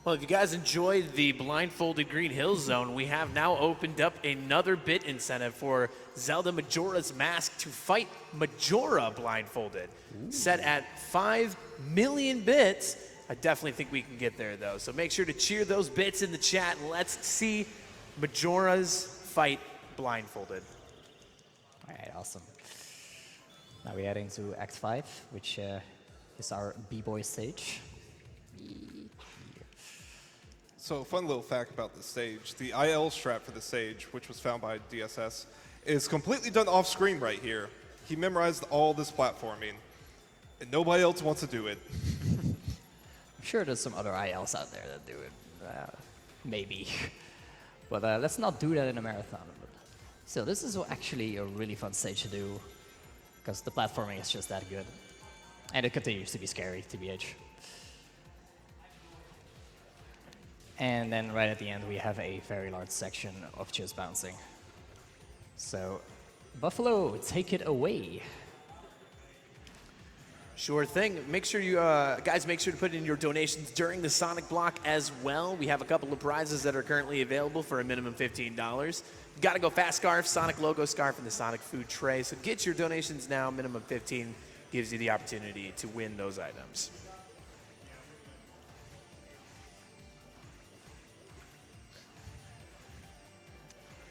Well, if you guys enjoyed the blindfolded Green Hill Zone, we have now opened up another bit incentive for Zelda Majora's Mask to fight Majora blindfolded. Set at 5 million bits. I definitely think we can get there, though. So make sure to cheer those bits in the chat. Let's see Majora's fight blindfolded. All right, awesome. Now we head into Act 5, which is our B-boy stage. So, fun little fact about the stage. The IL strap for the stage, which was found by DSS, is completely done off screen right here. He memorized all this platforming, and nobody else wants to do it. I'm sure there's some other ILs out there that do it. Maybe. But let's not do that in a marathon. So this is actually a really fun stage to do, because the platforming is just that good. And it continues to be scary, TBH. And then right at the end, we have a very large section of just bouncing. So, Buffalo, take it away. Sure thing. Make sure you guys make sure to put in your donations during the Sonic block as well. We have a couple of prizes that are currently available for a minimum $15. You got to go fast scarf, Sonic logo scarf, and the Sonic food tray. So get your donations now. Minimum 15 gives you the opportunity to win those items.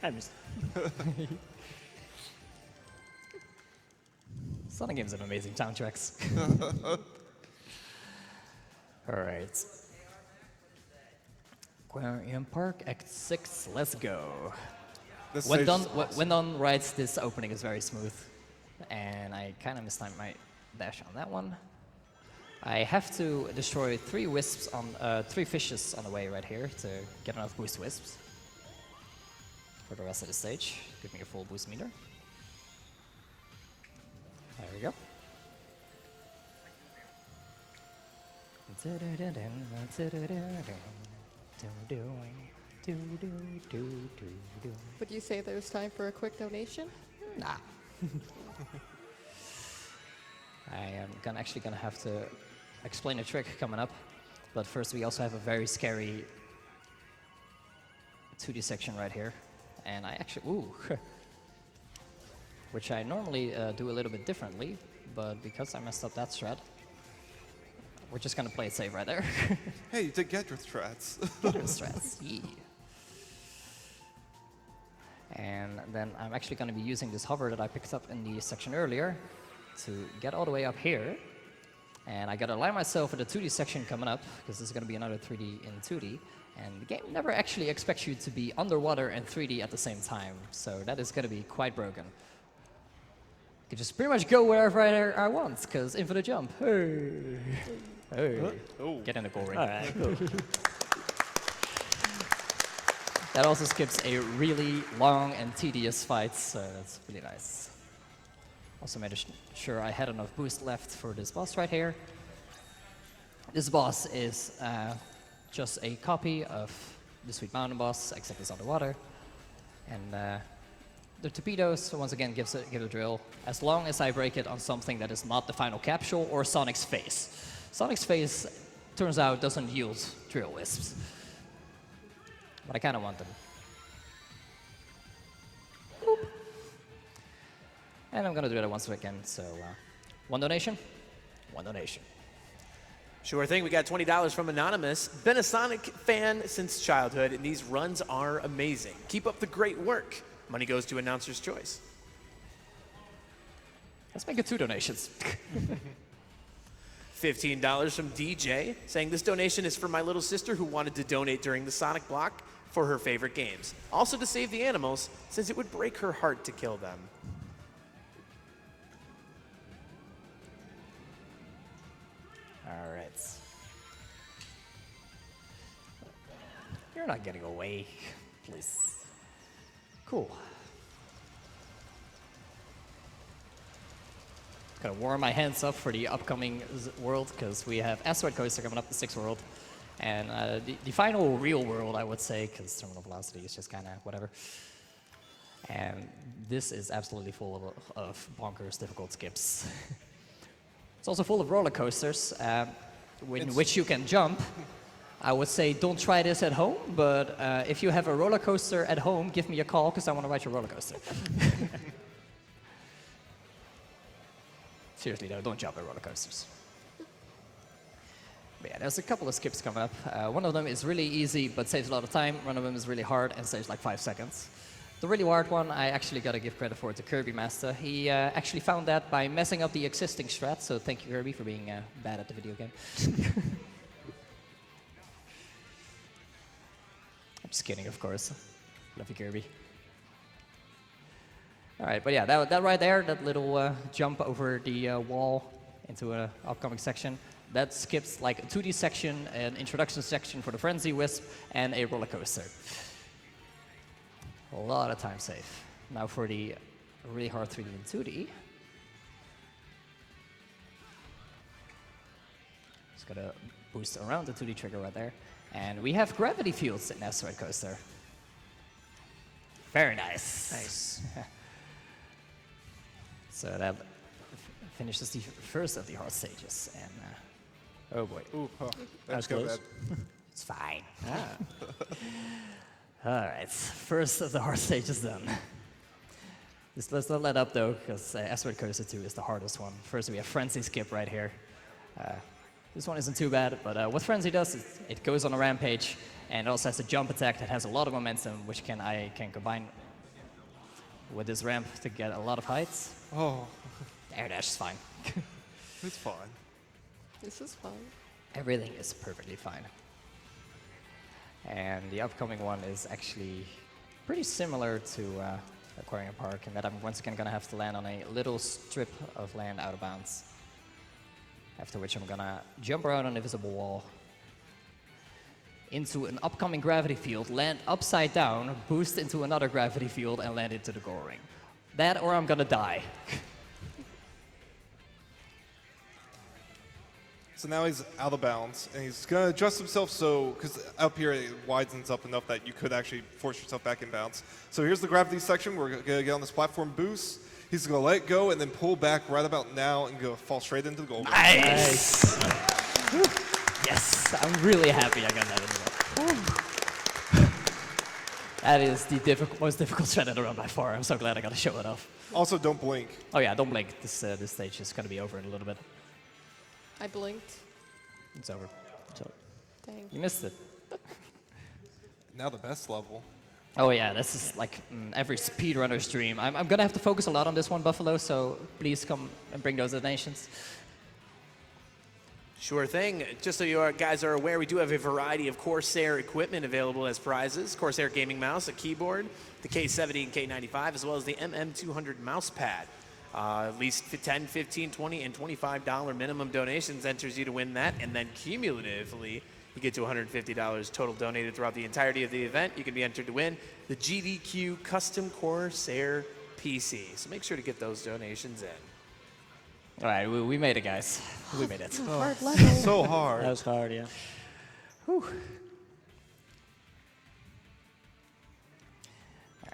I missed. Sonic games have amazing soundtracks. All right. Aquarium Park, Act 6, let's go. This When stage done, is awesome. when done right, this opening is very smooth. And I kind of mistimed my dash on that one. I have to destroy 3 wisps on 3 fishes on the way right here to get enough boost wisps for the rest of the stage. Give me a full boost meter. There we go. Would you say there's time for a quick donation? Nah. I am actually gonna have to explain a trick coming up, but first we also have a very scary 2D section right here. And I actually, ooh, which I normally do a little bit differently, but because I messed up that strat, we're just gonna play it safe right there. Hey, you did get your strats. Better strats, yeah. And then I'm actually gonna be using this hover that I picked up in the section earlier to get all the way up here. And I gotta align myself with the 2D section coming up, because this is gonna be another 3D in 2D. And the game never actually expects you to be underwater and 3D at the same time, so that is gonna be quite broken. I can just pretty much go wherever I want, because infinite jump. Hey. Hey. Oh. Get in the goal ring. All right, cool. That also skips a really long and tedious fight, so that's really nice. Also made sure I had enough boost left for this boss right here. This boss is just a copy of the Sweet Mountain boss, except it's underwater. And the torpedoes, once again, give a drill. As long as I break it on something that is not the final capsule or Sonic's face. Sonic's face, turns out, doesn't yield drill wisps. But I kind of want them. Boop. And I'm going to do that once again, so one donation, one donation. Sure thing. We got $20 from Anonymous. Been a Sonic fan since childhood, and these runs are amazing. Keep up the great work. Money goes to Announcer's Choice. Let's make it 2 donations. $15 from DJ, saying this donation is for my little sister who wanted to donate during the Sonic block for her favorite games. Also to save the animals, since it would break her heart to kill them. All right. You're not getting away, please. Cool. Gotta warm my hands up for the upcoming world, because we have Asteroid Coaster coming up, the 6th world. And the final real world, I would say, because terminal velocity is just kind of whatever. And this is absolutely full of bonkers, difficult skips. It's also full of roller coasters, in which you can jump. I would say don't try this at home, but if you have a roller coaster at home, give me a call, because I want to ride your roller coaster. Seriously though, don't jump at roller coasters. But yeah, there's a couple of skips coming up. One of them is really easy, but saves a lot of time. One of them is really hard and saves like 5 seconds. The really hard one, I actually got to give credit for to Kirby Master. He actually found that by messing up the existing strat, so thank you, Kirby, for being bad at the video game. I'm just kidding, of course. Love you, Kirby. All right, but yeah, that right there, that little jump over the wall into an upcoming section, that skips like a 2D section, an introduction section for the Frenzy Wisp, and a roller coaster. A lot of time safe. Now for the really hard 3D and 2D. Just gotta boost around the 2D trigger right there. And we have gravity fields in Asteroid Coaster. Very nice. Nice. So that finishes the first of the hard stages. And oh boy. Ooh, huh. That's That's go close. bad. It's fine. All right, first of the hard stages done. Just let's not let up though, because Asteroid Coaster 2 is the hardest one. First we have Frenzy Skip right here. This one isn't too bad, but what Frenzy does is it goes on a rampage, and it also has a jump attack that has a lot of momentum, which I can combine with this ramp to get a lot of heights. Oh, Air dash is fine. it's fine. This is fun. Everything is perfectly fine. And the upcoming one is actually pretty similar to Aquarium Park, in that I'm once again gonna have to land on a little strip of land out of bounds. After which I'm gonna jump around an invisible wall into an upcoming gravity field, land upside down, boost into another gravity field, and land into the goal ring. That or I'm gonna die. So now he's out of bounds, and he's going to adjust himself so, because up here it widens up enough that you could actually force yourself back in bounds. So here's the gravity section. We're going to get on this platform boost. He's going to let go and then pull back right about now and go fall straight into the goal. Nice! Yes, I'm really happy I got that in there. That is the most difficult strat in the run by far. I'm so glad I got to show it off. Also, don't blink. Oh yeah, don't blink. This stage is going to be over in a little bit. I blinked. It's over. So Dang. you missed it. Now the best level. Oh yeah, this is like every speedrunner's dream. I'm going to have to focus a lot on this one, Buffalo, so please come and bring those donations. Sure thing. Just so you guys are aware, we do have a variety of Corsair equipment available as prizes. Corsair gaming mouse, a keyboard, the K70 and K95, as well as the MM200 mouse pad. At least $10, $15, $20, and $25 minimum donations enters you to win that, and then cumulatively, you get to $150 total donated throughout the entirety of the event. You can be entered to win the GDQ Custom Corsair PC. So make sure to get those donations in. All right, we made it, guys. We made it. Hard level. So hard. That was hard, yeah. Whew. All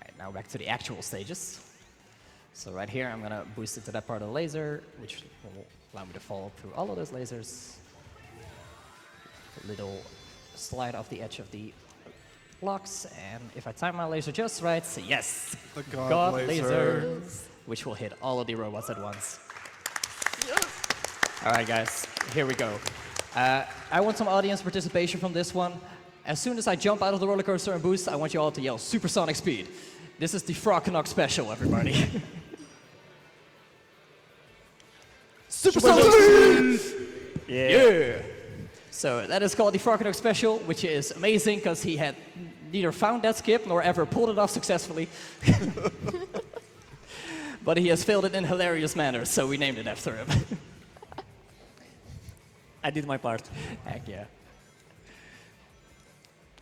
right, now back to the actual stages. So right here, I'm gonna boost it to that part of the laser, which will allow me to follow through all of those lasers. A little slide off the edge of the blocks, and if I time my laser just right, say yes, The God laser. which will hit all of the robots at once. All right, guys, here we go. I want some audience participation from this one. As soon as I jump out of the roller coaster and boost, I want you all to yell supersonic speed. This is the Frogknock special, everybody. Supersonic speed! Yeah! So that is called the Frogknock special, which is amazing because he had neither found that skip nor ever pulled it off successfully. But he has failed it in hilarious manners, so we named it after him. I did my part. Heck yeah.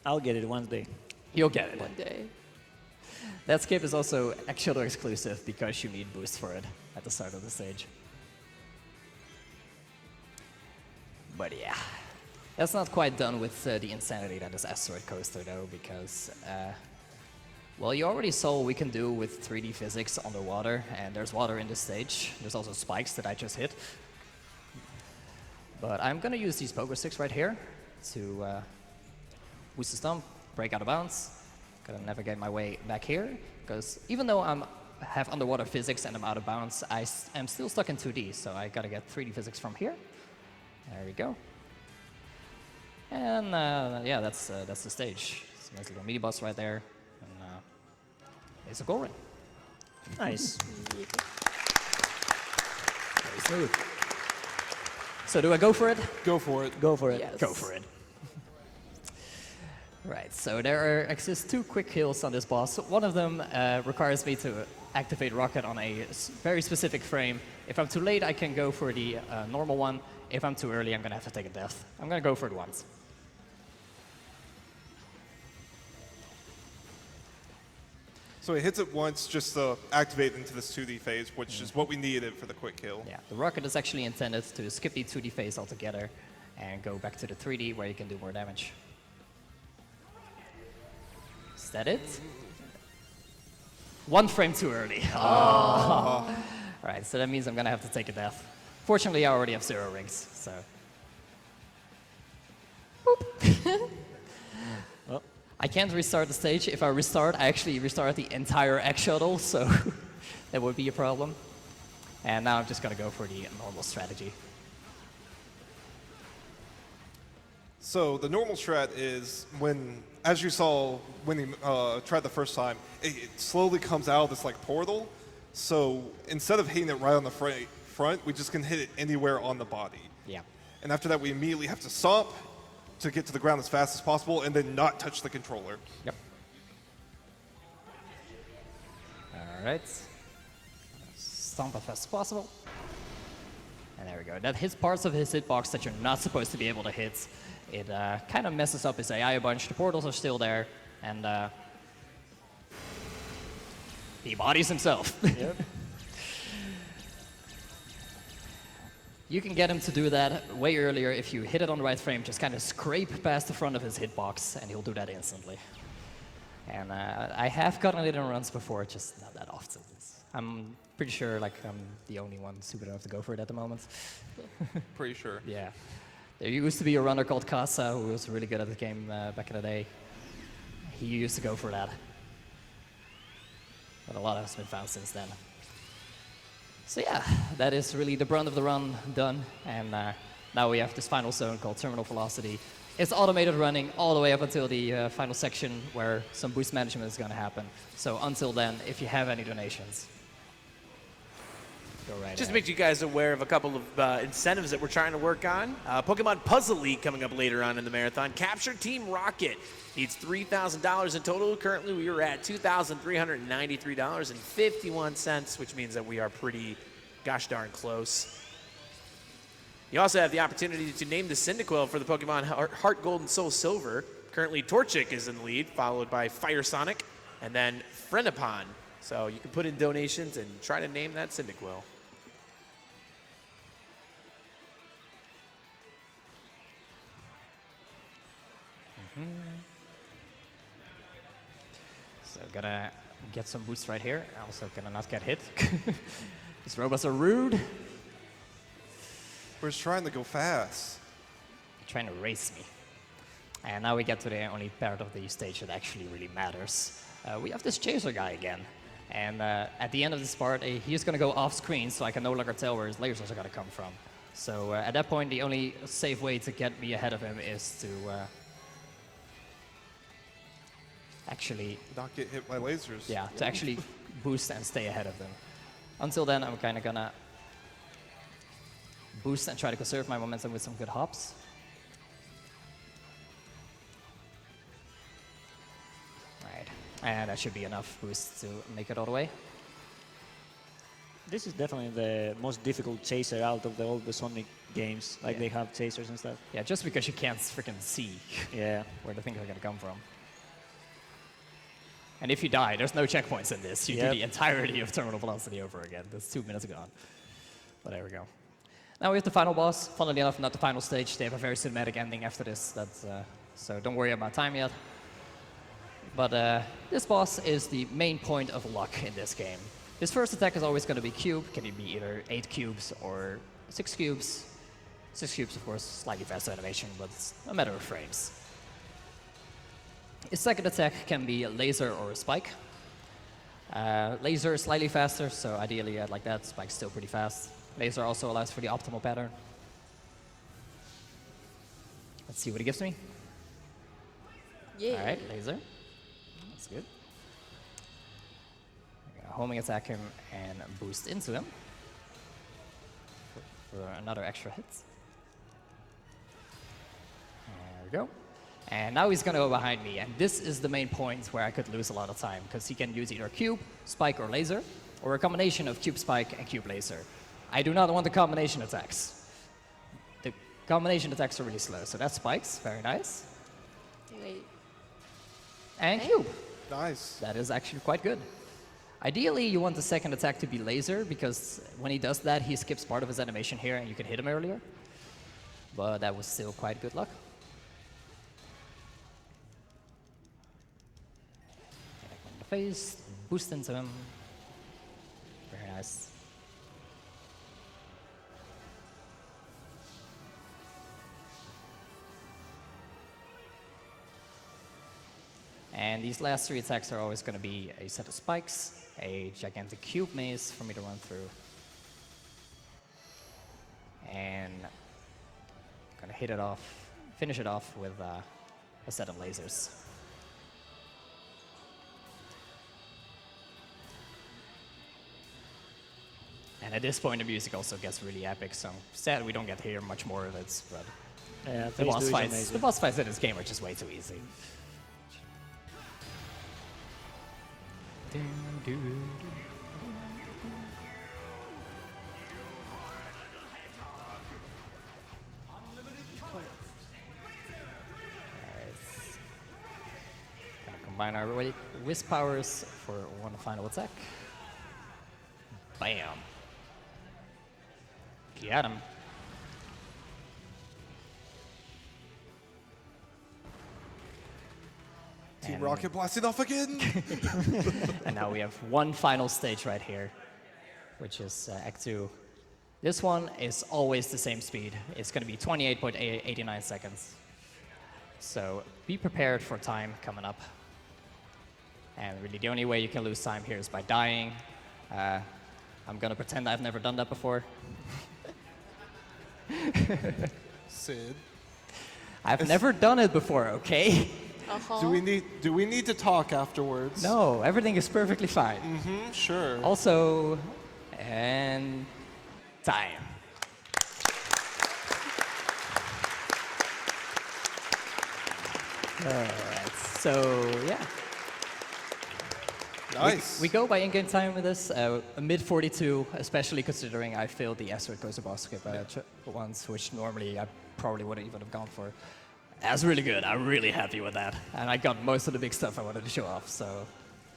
I'll get it one day. You'll get it. One day. That skip is also actually exclusive because you need boost for it at the start of the stage. But yeah. That's not quite done with the insanity that is Asteroid Coaster though, because well, you already saw what we can do with 3D physics underwater, and there's water in this stage. There's also spikes that I just hit. But I'm gonna use these pogo sticks right here to boost the stump, break out of bounds. Gotta navigate my way back here, because even though I have underwater physics and I'm out of bounds, I am still stuck in 2D, so I gotta get 3D physics from here. There we go. And yeah, that's the stage. It's a nice little mini boss right there, and it's a goal ring. Nice. Very smooth. So do I go for it? Go for it. Go for it. Yes. Go for it. Right, so there exist two quick kills on this boss. One of them requires me to activate Rocket on a very specific frame. If I'm too late, I can go for the normal one. If I'm too early, I'm gonna have to take a death. I'm gonna go for it once. So he hits it once just to activate into this 2D phase, which is what we needed for the quick kill. Yeah, the rocket is actually intended to skip the 2D phase altogether and go back to the 3D where you can do more damage. Is that it? One frame too early. Oh. Alright, so that means I'm gonna have to take a death. Fortunately, I already have 0 rings, so. Boop. Well, I can't restart the stage. If I restart, I actually restart the entire X shuttle, so that would be a problem. And now I'm just gonna go for the normal strategy. So the normal strat is when, as you saw when he tried the first time, it slowly comes out of this like portal. So instead of hitting it right on the front, we just can hit it anywhere on the body. Yeah. And after that, we immediately have to stomp to get to the ground as fast as possible and then not touch the controller. Yep. All right. Stomp as fast as possible. And there we go. That hits parts of his hitbox that you're not supposed to be able to hit. It kind of messes up his AI a bunch. The portals are still there, and he bodies himself. Yep. You can get him to do that way earlier if you hit it on the right frame. Just kind of scrape past the front of his hitbox, and he'll do that instantly. And I have gotten it in runs before, just not that often. I'm pretty sure like I'm the only one stupid enough to go for it at the moment. Pretty sure. Yeah. There used to be a runner called Casa who was really good at the game back in the day. He used to go for that. but a lot has been found since then. So yeah, that is really the brunt of the run done, and now we have this final zone called Terminal Velocity. It's automated running all the way up until the final section where some boost management is going to happen. So until then, if you have any donations, go right Just to ahead. make you guys aware of a couple of incentives that we're trying to work on. Pokemon Puzzle League coming up later on in the marathon. Capture Team Rocket needs $3,000 in total. Currently, we are at $2,393.51, which means that we are pretty gosh darn close. You also have the opportunity to name the Cyndaquil for the Pokemon Heart Gold and Soul Silver. Currently, Torchic is in the lead, followed by Fire Sonic, and then Phenipon. So you can put in donations and try to name that Cyndaquil. So gonna get some boosts right here. Also gonna not get hit. These robots are rude. We're just trying to go fast. They're trying to race me. And now we get to the only part of the stage that actually really matters. We have this chaser guy again. And at the end of this part, he's going to go off screen, so I can no longer tell where his lasers are going to come from. So at that point, the only safe way to get me ahead of him is to actually... Not get hit by lasers. Yeah, to actually boost and stay ahead of them. Until then, I'm kind of going to boost and try to conserve my momentum with some good hops. Right, and that should be enough boost to make it all the way. This is definitely the most difficult chaser out of all the Sonic games. Like Yeah. they have chasers and stuff. Yeah, just because you can't freaking see Yeah. where the things are going to come from. And if you die, there's no checkpoints in this. You do Yep. the entirety of Terminal Velocity over again. That's 2 minutes gone. But there we go. Now we have the final boss. Funnily enough, not the final stage. They have a very cinematic ending after this. That's, so don't worry about time yet. But this boss is the main point of luck in this game. His first attack is always going to be cube. Can it be either 8 cubes or 6 cubes? 6 cubes, of course, slightly faster animation, but it's a matter of frames. His second attack can be a laser or a spike. Laser is slightly faster, so ideally I'd like that. Spike's still pretty fast. Laser also allows for the optimal pattern. Let's see what he gives me. Yeah. All right, laser. That's good. Homing attack him and boost into him for another extra hit. There we go. And now he's going to go behind me, and this is the main point where I could lose a lot of time, because he can use either cube, spike, or laser, or a combination of cube spike and cube laser. I do not want the combination attacks. The combination attacks are really slow, so that's spikes, very nice. Wait. And cube. Nice. That is actually quite good. Ideally, you want the second attack to be laser, because when he does that, he skips part of his animation here, and you can hit him earlier. But that was still quite good luck. Attack in the face, boost into him. Very nice. And these last 3 attacks are always going to be a set of spikes, a gigantic cube maze for me to run through, and I'm going to hit it off, finish it off with a set of lasers. And at this point, the music also gets really epic, so I'm sad we don't get to hear much more of it, but Yeah, the phase boss two is fights, amazing. the boss fights in this game are just way too easy. Gonna combine our Wisp powers for one final attack. Bam. Got him. Team And- Rocket blasting off again. And now we have one final stage right here, which is Act 2. This one is always the same speed. It's going to be 28.89 seconds. So be prepared for time coming up. And really the only way you can lose time here is by dying. I'm gonna pretend I've never done that before. Sid, I've never done it before, okay? do we need to talk afterwards? No, everything is perfectly fine. Sure. Also, and time. Alright, so yeah. Nice. We go by in-game time with this, a mid-42, especially considering I failed the Asteroid Coaster boss skip once, which normally I probably wouldn't even have gone for. That's really good. I'm really happy with that. And I got most of the big stuff I wanted to show off, so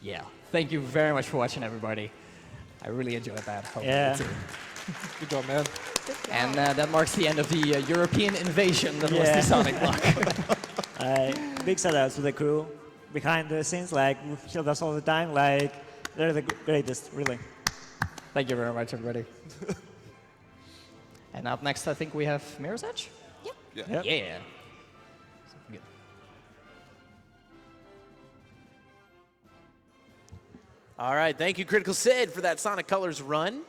yeah. Thank you very much for watching, everybody. I really enjoyed that. Hope you Yeah. did too. Good job, man. And that marks the end of the European invasion that was Yeah. the Sonic block. Big shout out to the crew behind the scenes, like, who help us all the time. Like, they're the greatest, really. Thank you very much, everybody. And up next, I think we have Mirror's Edge? Yep. Yeah. Good. All right, thank you, CriticalCyd, for that Sonic Colors run.